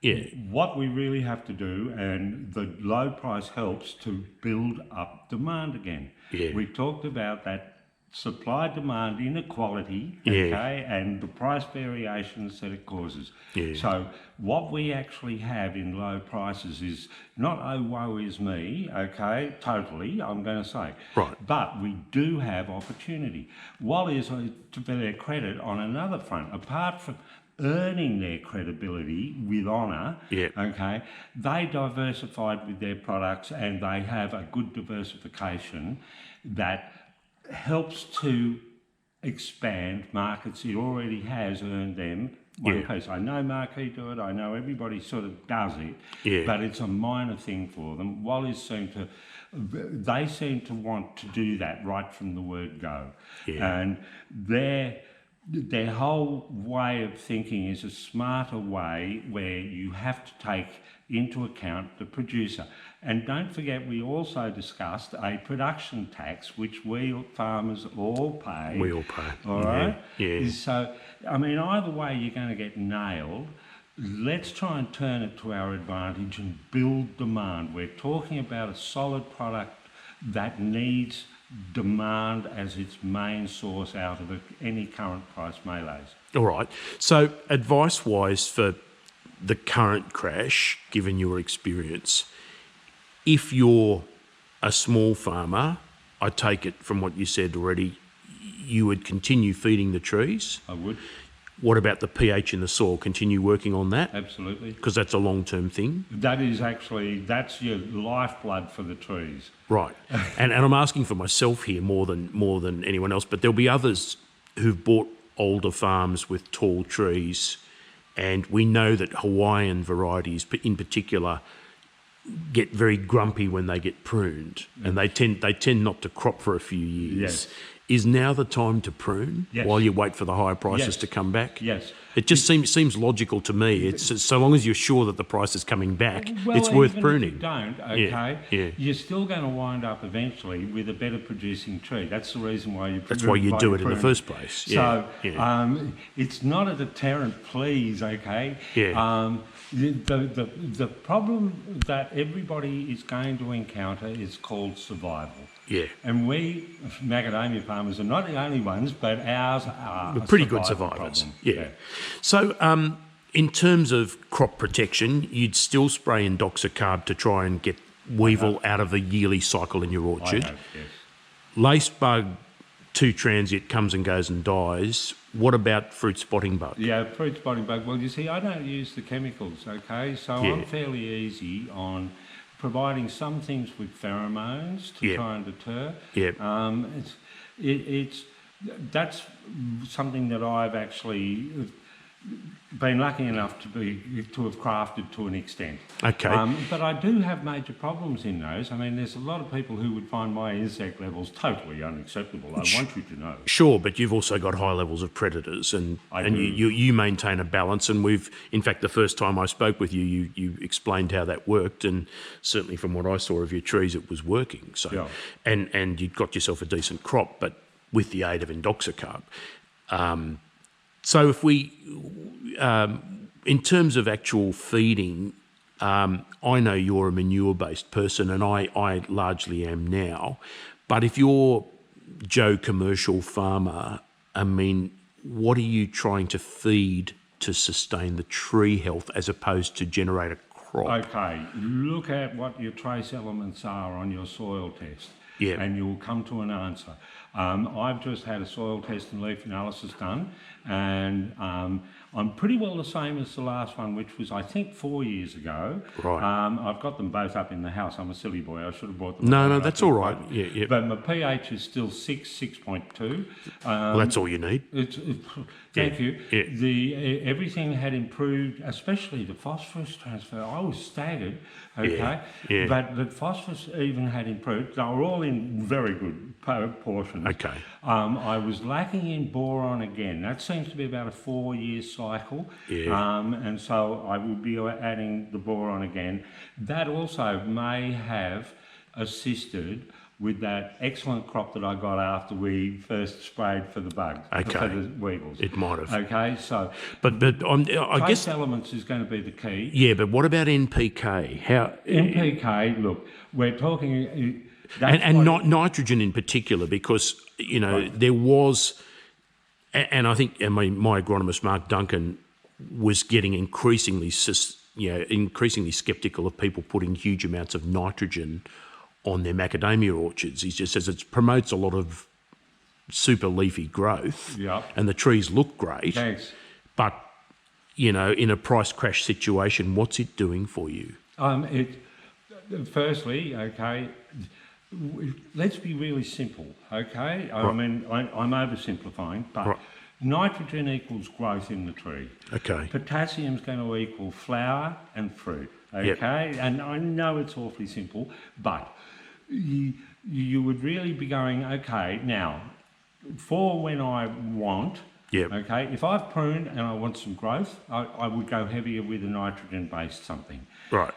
A: Yeah.
B: What we really have to do, and the low price helps to build up demand again.
A: Yeah.
B: We talked about that supply-demand inequality, and the price variations that it causes.
A: Yeah.
B: So what we actually have in low prices is not, oh, woe is me, totally, I'm going to say.
A: Right.
B: But we do have opportunity. Wally's, to their credit, on another front, apart from earning their credibility with honour, they diversified with their products, and they have a good diversification that helps to expand markets. It already has earned them one piece. I know Marquee do it, I know everybody sort of does it, but it's a minor thing for them. Wally's seem to want to do that right from the word go. And their whole way of thinking is a smarter way where you have to take into account the producer. And don't forget, we also discussed a production tax, which we farmers all pay.
A: We all pay.
B: All right?
A: Yeah.
B: So, I mean, either way you're going to get nailed. Let's try and turn it to our advantage and build demand. We're talking about a solid product that needs demand as its main source out of any current price melees.
A: All right. So advice-wise for the current crash, given your experience, if you're a small farmer, I take it from what you said already, you would continue feeding the trees?
B: I would.
A: What about the pH in the soil? Continue working on that?
B: Absolutely.
A: Because that's a long-term thing?
B: That's your lifeblood for the trees.
A: Right. and I'm asking for myself here more than anyone else, but there'll be others who've bought older farms with tall trees, and we know that Hawaiian varieties in particular get very grumpy when they get pruned, and they tend not to crop for a few years.
B: Yes.
A: is now the time to prune
B: Yes.
A: while you wait for the higher prices
B: Yes.
A: to come back?
B: Yes.
A: It just seems logical to me. It's so long as you're sure that the price is coming back,
B: Well,
A: it's worth
B: even
A: pruning.
B: If you don't,
A: Yeah,
B: okay,
A: yeah.
B: you're still going to wind up eventually with a better producing tree. That's the reason why you.
A: That's why you do it in the
B: prune.
A: first place.
B: So
A: Yeah,
B: it's not a deterrent, please. Okay.
A: Yeah.
B: The problem that everybody is going to encounter is called survival.
A: yeah.
B: And we macadamia farmers are not the only ones, but ours are
A: We're
B: a
A: pretty good
B: survival
A: survivors.
B: problem.
A: Yeah. So, in terms of crop protection, you'd still spray indoxacarb to try and get weevil out of the yearly cycle in your
B: I
A: orchard.
B: have, yes.
A: Lace bug, too transient, comes and goes and dies. What about fruit spotting bug?
B: Yeah, fruit spotting bug. Well, you see, I don't use the chemicals, okay? So
A: Yeah.
B: I'm fairly easy on providing some things with pheromones to
A: Yeah.
B: try and deter.
A: Yeah.
B: That's something that I've actually been lucky enough to have crafted to an extent.
A: Okay.
B: But I do have major problems in those. I mean, there's a lot of people who would find my insect levels totally unacceptable. I want you to know.
A: Sure, but you've also got high levels of predators, and
B: I do.
A: you maintain a balance. And in fact, the first time I spoke with you, you explained how that worked, and certainly from what I saw of your trees, it was working. So,
B: Yeah.
A: and you'd got yourself a decent crop, but with the aid of indoxacarb. So if we, in terms of actual feeding, I know you're a manure-based person, and I largely am now. But if you're Joe commercial farmer, I mean, what are you trying to feed to sustain the tree health as opposed to generate a crop?
B: Okay, look at what your trace elements are on your soil test.
A: Yeah.
B: And you'll come to an answer. I've just had a soil test and leaf analysis done, and I'm pretty well the same as the last one, which was, I think, 4 years ago.
A: Right.
B: I've got them both up in the house. I'm a silly boy. I should have brought them.
A: No,
B: up
A: that's
B: to
A: all
B: the
A: right.
B: front.
A: Yeah.
B: But my pH is still 6.2.
A: Well, that's all you need.
B: Thank you.
A: Yeah.
B: Everything had improved, especially the phosphorus transfer. I was staggered, okay?
A: Yeah.
B: But the phosphorus even had improved. They were all in very good portions.
A: Okay.
B: I was lacking in boron again. That seems to be about a 4-year cycle.
A: Yeah.
B: And so I will be adding the boron again. That also may have assisted with that excellent crop that I got after we first sprayed for the bugs,
A: Okay.
B: for the weevils.
A: It might have.
B: Okay, so
A: But I
B: trace
A: guess,
B: elements is going to be the key.
A: yeah, but what about NPK? How
B: NPK, look, we're talking... that's
A: and
B: what-
A: not nitrogen in particular, because there was, and I think my agronomist Mark Duncan was getting increasingly sceptical of people putting huge amounts of nitrogen on their macadamia orchards. He just says it promotes a lot of super leafy growth,
B: Yep.
A: and the trees look great.
B: Thanks.
A: But in a price crash situation, what's it doing for you?
B: Firstly, okay, let's be really simple, okay? I mean, I'm oversimplifying, but
A: Right.
B: nitrogen equals growth in the tree.
A: Okay.
B: Potassium's going to equal flower and fruit,
A: Yep.
B: okay? And I know it's awfully simple, but you would really be going, okay, now, for when I want,
A: Yep.
B: okay, if I've pruned and I want some growth, I would go heavier with a nitrogen-based something.
A: Right.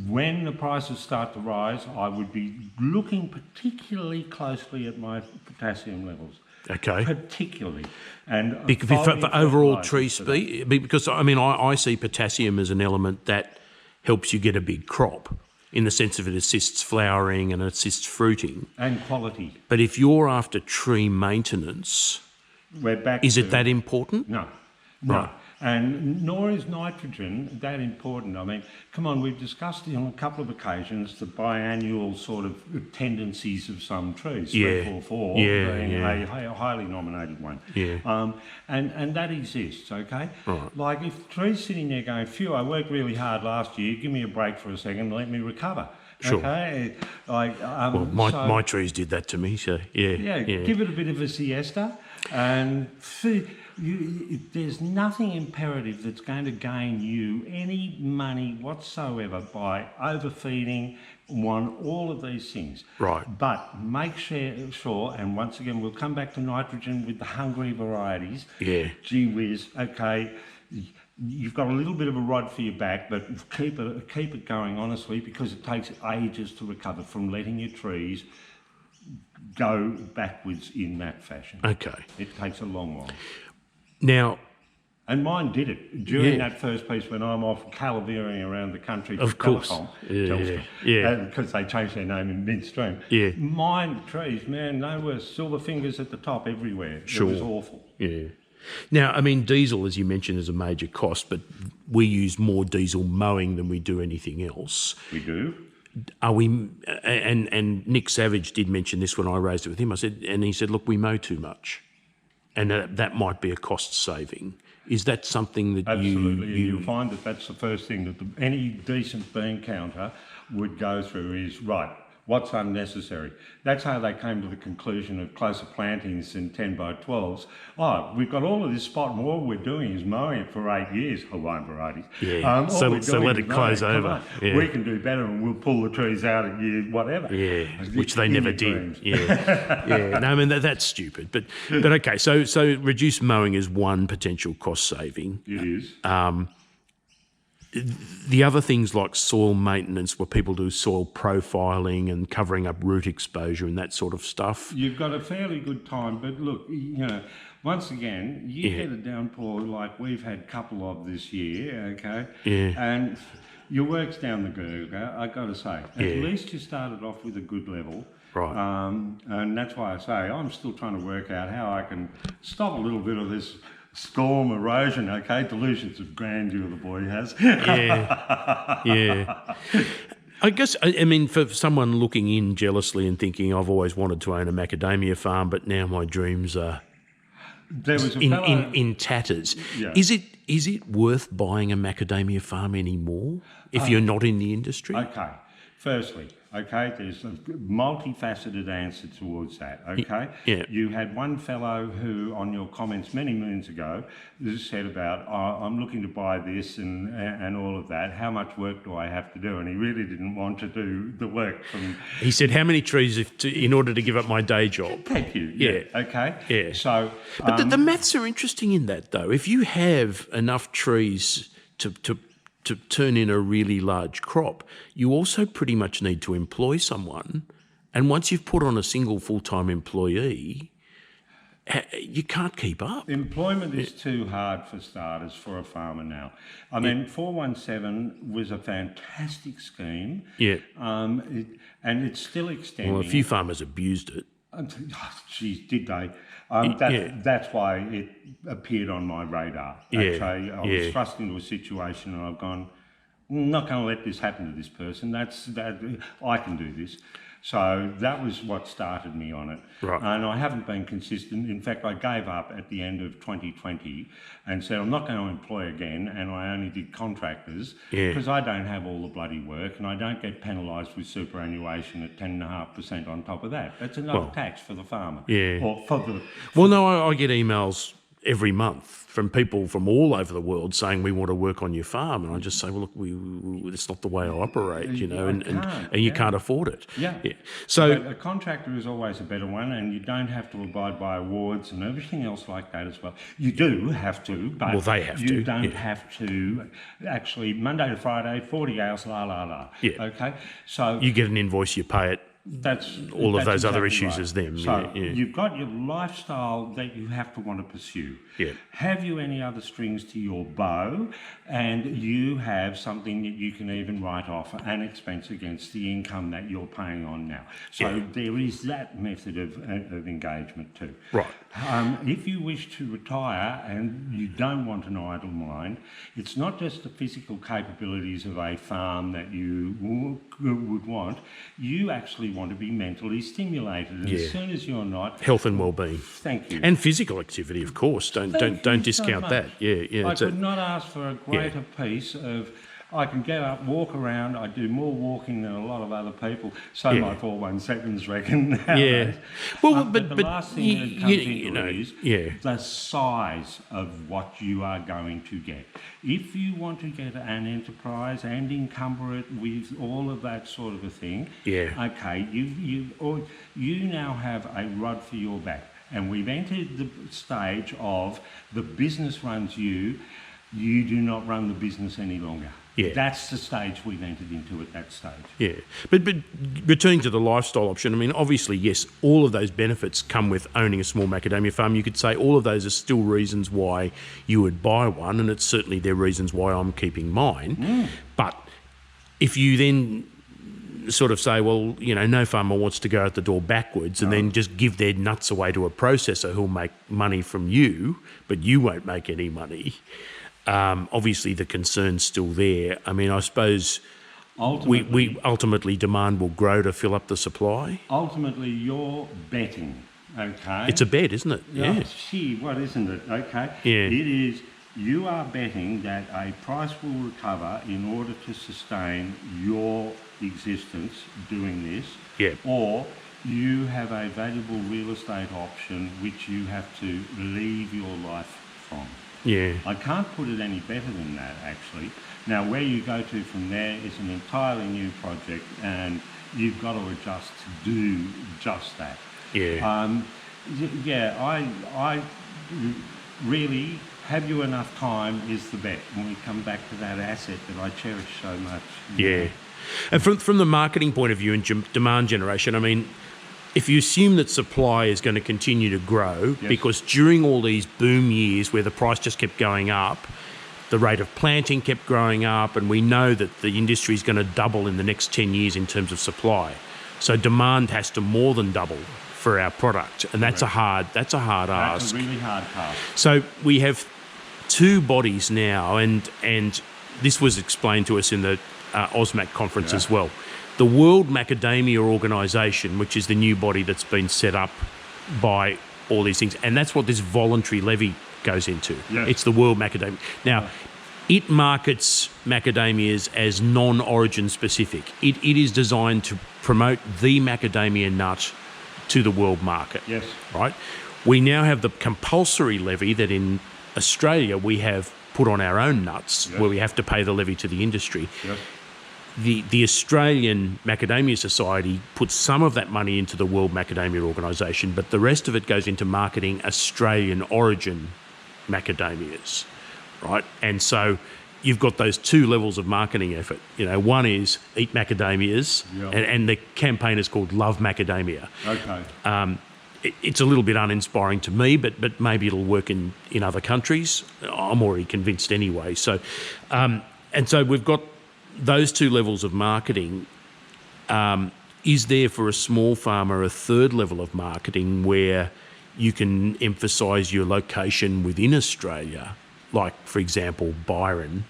B: When the prices start to rise, I would be looking particularly closely at my potassium levels.
A: Okay.
B: Particularly. And
A: For overall
B: fertilisers
A: tree
B: for that.
A: speed, because I mean, I see potassium as an element that helps you get a big crop, in the sense of it assists flowering and assists fruiting.
B: And quality.
A: But if you're after tree maintenance,
B: We're back
A: is
B: to...
A: it that important?
B: No.
A: Right.
B: And nor is nitrogen that important. I mean, come on, we've discussed on a couple of occasions the biannual sort of tendencies of some trees.
A: Yeah.
B: 344
A: Yeah,
B: being
A: yeah.
B: a highly nominated one.
A: Yeah.
B: And that exists, okay?
A: Right.
B: Like if the tree's sitting there going, phew, I worked really hard last year, give me a break for a second, let me recover.
A: Sure.
B: Okay, like
A: Well, my trees did that to me, so yeah.
B: give it a bit of a siesta, and there's nothing imperative that's going to gain you any money whatsoever by overfeeding all of these things.
A: Right.
B: But make sure, and once again, we'll come back to nitrogen with the hungry varieties.
A: Yeah.
B: Gee whiz, okay. You've got a little bit of a rod for your back, but keep it going, honestly, because it takes ages to recover from letting your trees go backwards in that fashion.
A: Okay.
B: It takes a long while.
A: Now,
B: And mine did it during that first piece when I'm off calaveering around the country for
A: Of course.
B: Telstra, because they changed their name in midstream.
A: Yeah.
B: Mine trees, man, they were silver fingers at the top everywhere.
A: Sure.
B: It was awful.
A: yeah. Now, I mean, diesel, as you mentioned, is a major cost, but we use more diesel mowing than we do anything else.
B: We do.
A: Are we? And Nick Savage did mention this when I raised it with him. He said, look, we mow too much, and that might be a cost saving. Is that something that
B: Absolutely. You'll find that that's the first thing that any decent bean counter would go through is, right, what's unnecessary? That's how they came to the conclusion of closer plantings in 10 by 12s. Oh, we've got all of this spot and all we're doing is mowing it for 8 years, Hawaiian varieties.
A: Yeah, so let it close over. Yeah.
B: We can do better and we'll pull the trees out at year whatever.
A: Yeah, which they never did. Yeah. No, I mean, that's stupid. But okay, so reduced mowing is one potential cost saving.
B: It is.
A: The other things like soil maintenance, where people do soil profiling and covering up root exposure and that sort of stuff.
B: You've got a fairly good time, but look, once again, you get a downpour like we've had a couple of this year, okay?
A: Yeah.
B: And your work's down the gurgler, I got to say. At least you started off with a good level.
A: Right.
B: And that's why I say I'm still trying to work out how I can stop a little bit of this storm erosion, okay? Delusions of grandeur the boy has.
A: Yeah. I guess, I mean, for someone looking in jealously and thinking, I've always wanted to own a macadamia farm, but now my dreams are
B: There was a fellow,
A: in tatters.
B: Yeah.
A: Is it worth buying a macadamia farm anymore if you're not in the industry?
B: Okay. Firstly, okay, there's a multifaceted answer towards that, okay?
A: Yeah.
B: You had one fellow who, on your comments many moons ago, said about, I'm looking to buy this and all of that. How much work do I have to do? And he really didn't want to do the work from...
A: He said, how many trees in order to give up my day job?
B: Thank you.
A: Yeah.
B: Okay.
A: Yeah.
B: So...
A: But the maths are interesting in that, though. If you have enough trees to turn in a really large crop, you also pretty much need to employ someone. And once you've put on a single full-time employee, you can't keep up.
B: Employment is too hard for starters for a farmer now. I mean, 417 was a fantastic scheme.
A: Yeah.
B: And it's still extending.
A: Well, a few farmers abused it.
B: Geez, did they? That's why it appeared on my radar. Actually, I was thrust into a situation and I've gone, I'm not going to let this happen to this person. I can do this. So that was what started me on it.
A: Right.
B: And I haven't been consistent. In fact, I gave up at the end of 2020 and said I'm not going to employ again, and I only did contractors because I don't have all the bloody work and I don't get penalised with superannuation at 10.5% on top of that. That's another tax for the farmer.
A: Yeah.
B: Or for the...
A: Well, no, I get emails every month from people from all over the world saying we want to work on your farm, and I just say, well, look, it's not the way I operate, and you can't afford it.
B: Yeah.
A: So
B: a contractor is always a better one, and you don't have to abide by awards and everything else like that as well. You do have to, but
A: they have
B: you
A: to,
B: don't have to. Actually, Monday to Friday, 40 hours, la.
A: Yeah.
B: Okay. So
A: you get an invoice, you pay it.
B: That's
A: all of those other
B: exactly
A: issues
B: right.
A: as them.
B: So you've got your lifestyle that you have to want to pursue.
A: Yeah.
B: Have you any other strings to your bow? And you have something that you can even write off an expense against the income that you're paying on now. So there is that method of engagement too.
A: Right.
B: If you wish to retire and you don't want an idle mind, it's not just the physical capabilities of a farm that you would want. You actually want to be mentally stimulated. And as soon as you're not...
A: Health and well-being.
B: Thank you.
A: And physical activity, of course. Don't discount that. Yeah.
B: I could not ask for a greater piece of I can get up, walk around. I do more walking than a lot of other people. So
A: Yeah.
B: my 417s reckon nowadays.
A: Yeah. Well,
B: But the last thing that comes into it is
A: yeah.
B: the size of what you are going to get. If you want to get an enterprise and encumber it with all of that sort of a thing,
A: Yeah.
B: okay, you now have a rod for your back. And we've entered the stage of the business runs you do not run the business any longer.
A: Yeah.
B: That's the stage we've entered into at that stage.
A: Yeah, but returning to the lifestyle option, I mean, obviously, yes, all of those benefits come with owning a small macadamia farm. You could say all of those are still reasons why you would buy one, and it's certainly they're reasons why I'm keeping mine. But if you then sort of say, well, you know, no farmer wants to go out the door backwards and then just give their nuts away to a processor who'll make money from you, but you won't make any money. Obviously, the concern's still there. I mean, I suppose ultimately demand will grow to fill up the supply.
B: Ultimately, you're betting, okay?
A: It's a bet, isn't it?
B: Yeah. Gee, what isn't it? Okay.
A: Yeah.
B: It is. You are betting that a price will recover in order to sustain your existence doing this.
A: Yeah.
B: Or you have a valuable real estate option which you have to leave your life from.
A: Yeah.
B: I can't put it any better than that, actually. Now, where you go to from there is an entirely new project, and you've got to adjust to do just that.
A: Yeah.
B: I really, have you enough time is the bet when we come back to that asset that I cherish so much.
A: Yeah. And from the marketing point of view and demand generation, I mean, if you assume that supply is going to continue to grow, because during all these boom years where the price just kept going up, the rate of planting kept growing up, and we know that the industry is going to double in the next 10 years in terms of supply. So demand has to more than double for our product, and that's a hard ask.
B: That's a really hard task.
A: So we have two bodies now, and this was explained to us in the AusMac conference as well. The World Macadamia Organisation, which is the new body that's been set up by all these things, and that's what this voluntary levy goes into.
B: Yes.
A: It's the World Macadamia. Now, it markets macadamias as non-origin specific. It is designed to promote the macadamia nut to the world market.
B: Yes.
A: Right? We now have the compulsory levy that in Australia we have put on our own nuts, where we have to pay the levy to the industry.
B: Yes.
A: The Australian Macadamia Society puts some of that money into the World Macadamia Organisation, but the rest of it goes into marketing Australian origin macadamias, right? And so you've got those two levels of marketing effort. You know, one is eat macadamias, and the campaign is called Love Macadamia.
B: Okay.
A: It's a little bit uninspiring to me, but maybe it'll work in other countries. I'm already convinced anyway. So, and so we've got those two levels of marketing. Is there for a small farmer a third level of marketing where you can emphasise your location within Australia, like, for example, Byron?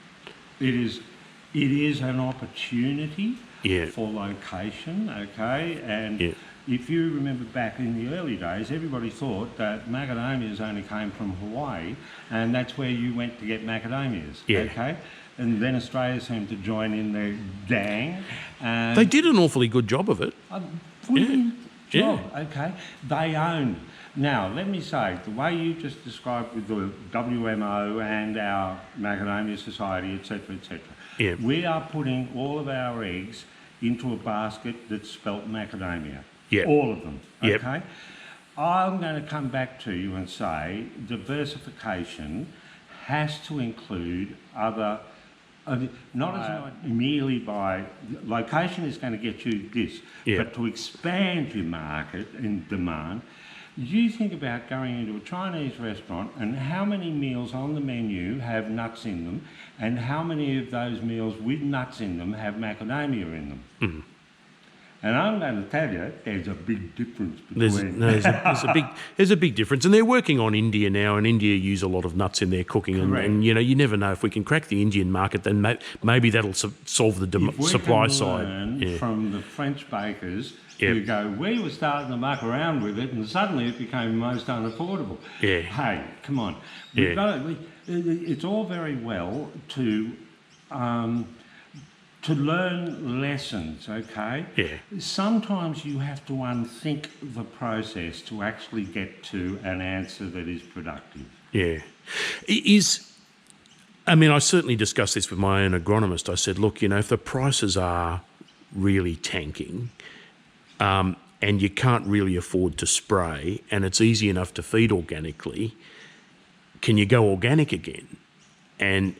B: It is an opportunity for location, okay? And if you remember back in the early days, everybody thought that macadamias only came from Hawaii, and that's where you went to get macadamias, okay? And then Australia seemed to join in the gang. And
A: they did an awfully good job of it.
B: Brilliant job, okay? They owned. Now, let me say, the way you just described with the WMO and our Macadamia Society, etc., we are putting all of our eggs into a basket that's spelt macadamia. All of them, okay? I'm going to come back to you and say diversification has to include other, not as merely by location is going to get you this, but to expand your market and demand. You think about going into a Chinese restaurant and how many meals on the menu have nuts in them, and how many of those meals with nuts in them have macadamia in them. Mm-hmm. And I'm going to tell you, there's a big difference between...
A: There's a big difference. And they're working on India now, and India use a lot of nuts in their cooking. And you know, you never know, if we can crack the Indian market, then maybe that'll solve the supply side.
B: Learn from the French bakers who go, we were starting to muck around with it, and suddenly it became most unaffordable. Hey, come on. It's all very well to to learn lessons, okay?
A: Yeah.
B: Sometimes you have to unthink the process to actually get to an answer that is productive.
A: Yeah. I certainly discussed this with my own agronomist. I said, look, if the prices are really tanking, and you can't really afford to spray, and it's easy enough to feed organically, can you go organic again? And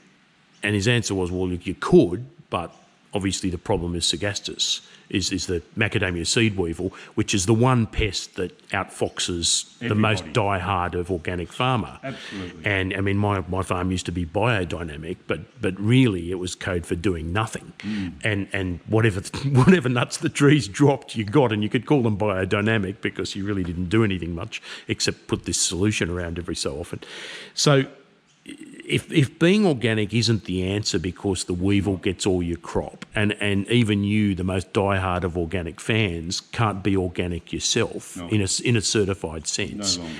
A: his answer was, well, you could, but obviously the problem is Sagastus, is the Macadamia seed weevil, which is the one pest that outfoxes the most diehard of organic farmer.
B: Absolutely.
A: And I mean, my farm used to be biodynamic, but really it was code for doing nothing. And whatever nuts the trees dropped, you got, and you could call them biodynamic because you really didn't do anything much except put this solution around every so often. So if being organic isn't the answer because the weevil gets all your crop, and even you, the most diehard of organic fans, can't be organic yourself in a certified sense,
B: No longer.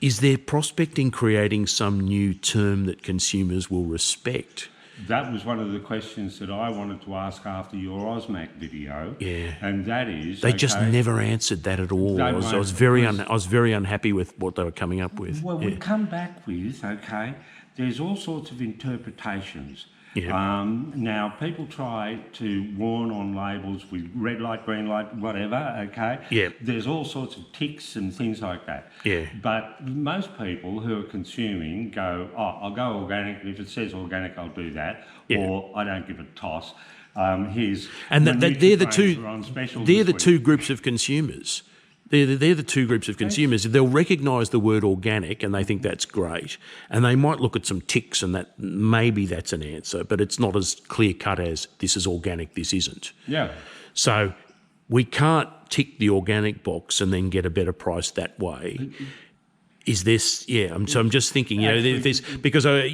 A: is there prospect in creating some new term that consumers will respect?
B: That was one of the questions that I wanted to ask after your Osmac video.
A: Yeah.
B: And that is...
A: They just never answered that at all. I was very unhappy with what they were coming up with.
B: Well, we come back with, okay, there's all sorts of interpretations.
A: Yeah.
B: Now, people try to warn on labels with red light, green light, whatever, okay?
A: Yeah.
B: There's all sorts of ticks and things like that.
A: Yeah.
B: But most people who are consuming go, oh, I'll go organic. If it says organic, I'll do that.
A: Yeah.
B: Or I don't give a toss.
A: They're the two groups of consumers. They're the two groups of consumers. They'll recognise the word organic and they think that's great, and they might look at some ticks and that maybe that's an answer, but it's not as clear cut as this is organic, this isn't.
B: Yeah.
A: So we can't tick the organic box and then get a better price that way. Is this, I'm just thinking, there's, because I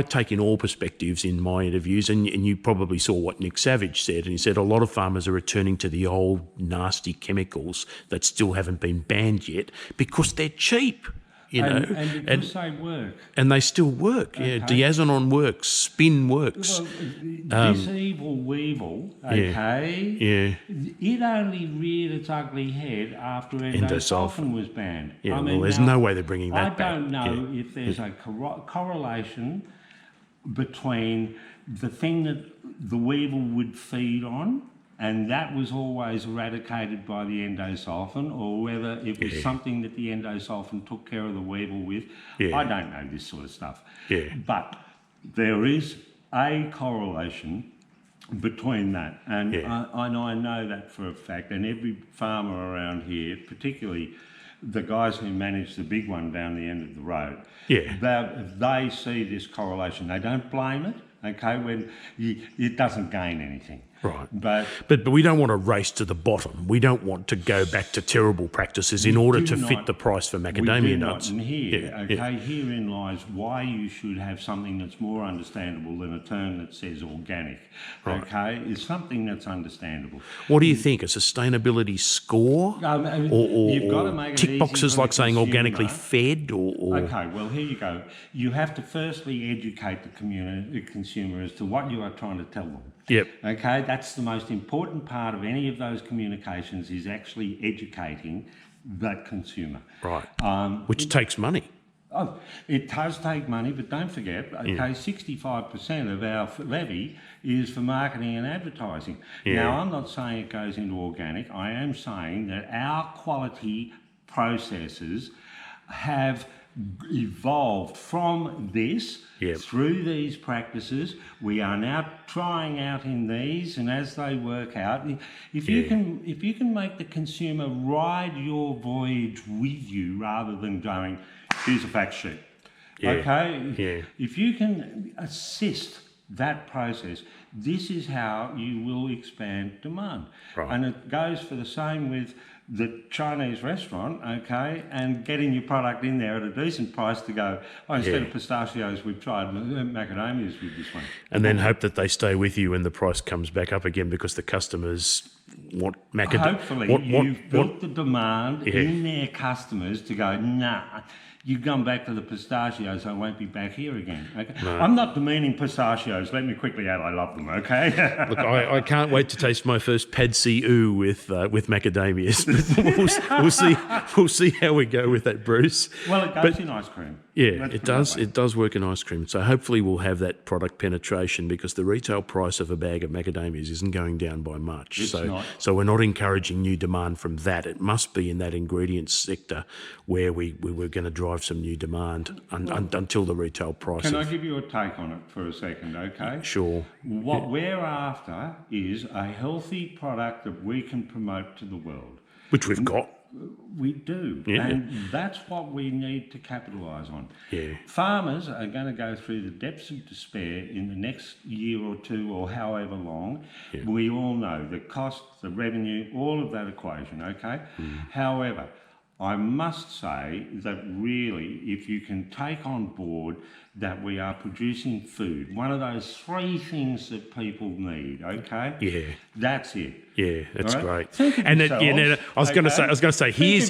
A: take in all perspectives in my interviews, and you probably saw what Nick Savage said, and he said a lot of farmers are returning to the old nasty chemicals that still haven't been banned yet because they're cheap.
B: And because they work.
A: And they still work.
B: Okay.
A: Yeah, diazonon works, spin works.
B: Well, this evil weevil, okay, it only reared its ugly head after endosulfan was banned.
A: Yeah, there's no way they're bringing that back.
B: I don't know if there's a correlation between the thing that the weevil would feed on, and that was always eradicated by the endosulfan, or whether it was something that the endosulfan took care of the weevil with. I don't know this sort of stuff.
A: Yeah.
B: But there is a correlation between that. And I know that for a fact. And every farmer around here, particularly the guys who manage the big one down the end of the road, they see this correlation. They don't blame it, okay, when it doesn't gain anything.
A: Right.
B: But
A: we don't want to race to the bottom. We don't want to go back to terrible practices in order to fit the price for macadamia nuts.
B: And herein lies why you should have something that's more understandable than a term that says organic.
A: Right.
B: Okay, is something that's understandable.
A: What do you think? A sustainability score, or
B: you've got to make it
A: tick
B: easy
A: boxes
B: for
A: like
B: the
A: saying
B: consumer.
A: organically fed, or
B: Okay, well here you go. You have to firstly educate the consumer as to what you are trying to tell them.
A: Yep.
B: Okay, that's the most important part of any of those communications, is actually educating that consumer.
A: Right. Which takes money.
B: Oh, it does take money, but don't forget, 65% of our levy is for marketing and advertising.
A: Yeah.
B: Now, I'm not saying it goes into organic. I am saying that our quality processes have evolved from this through these practices. We are now trying out in these, and as they work out, if you can make the consumer ride your voyage with you rather than going, here's a fact sheet. If you can assist that process, this is how you will expand demand.
A: Right.
B: And it goes for the same with the Chinese restaurant, okay, and getting your product in there at a decent price to go, instead of pistachios, we've tried macadamias with this one.
A: And then hope that they stay with you when the price comes back up again, because the customers what macadamia.
B: Hopefully, you've built the demand in their customers to go, nah, you've gone back to the pistachios, I won't be back here again. Okay? No. I'm not demeaning pistachios. Let me quickly add, I love them, okay?
A: Look, I can't wait to taste my first pad see ew with macadamias. we'll see how we go with that, Bruce.
B: Well, it goes in ice cream.
A: Yeah, it does. It does work in ice cream. So hopefully we'll have that product penetration, because the retail price of a bag of macadamias isn't going down by much.
B: It's not.
A: So we're not encouraging new demand from that. It must be in that ingredients sector where we were going to drive some new demand until the retail price.
B: Can I give you a take on it for a second, okay?
A: Sure.
B: What we're after is a healthy product that we can promote to the world.
A: Which we've got.
B: We do, and that's what we need to capitalise on.
A: Yeah.
B: Farmers are going to go through the depths of despair in the next year or two or however long. Yeah. We all know the cost, the revenue, all of that equation, okay? However, I must say that really, if you can take on board that we are producing food, one of those three things that people need, okay?
A: Yeah.
B: That's it.
A: Yeah, that's great.
B: Think of yourselves,
A: I was going to say, here's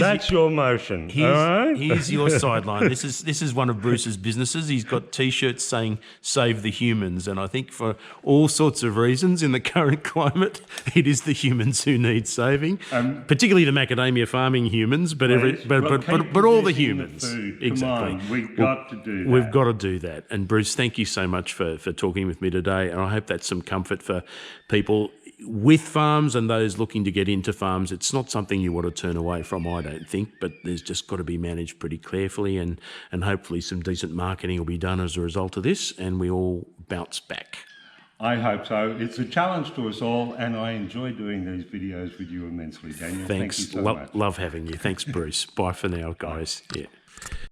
B: that's your motion.
A: Here's your sideline. This is one of Bruce's businesses. He's got T-shirts saying "Save the Humans," and I think for all sorts of reasons in the current climate, it is the humans who need saving, particularly the macadamia farming humans, but all the humans. Exactly.
B: Come on, we've got to do that.
A: We've got to do that. And Bruce, thank you so much for talking with me today, and I hope that's some comfort for people with farms and those looking to get into farms. It's not something you want to turn away from, I don't think, but there's just got to be managed pretty carefully, and hopefully some decent marketing will be done as a result of this, and we all bounce back.
B: I hope so. It's a challenge to us all, and I enjoy doing these videos with you immensely, Daniel.
A: Thanks.
B: Thank you so much.
A: Love having you. Thanks, Bruce. Bye for now, guys. Yeah.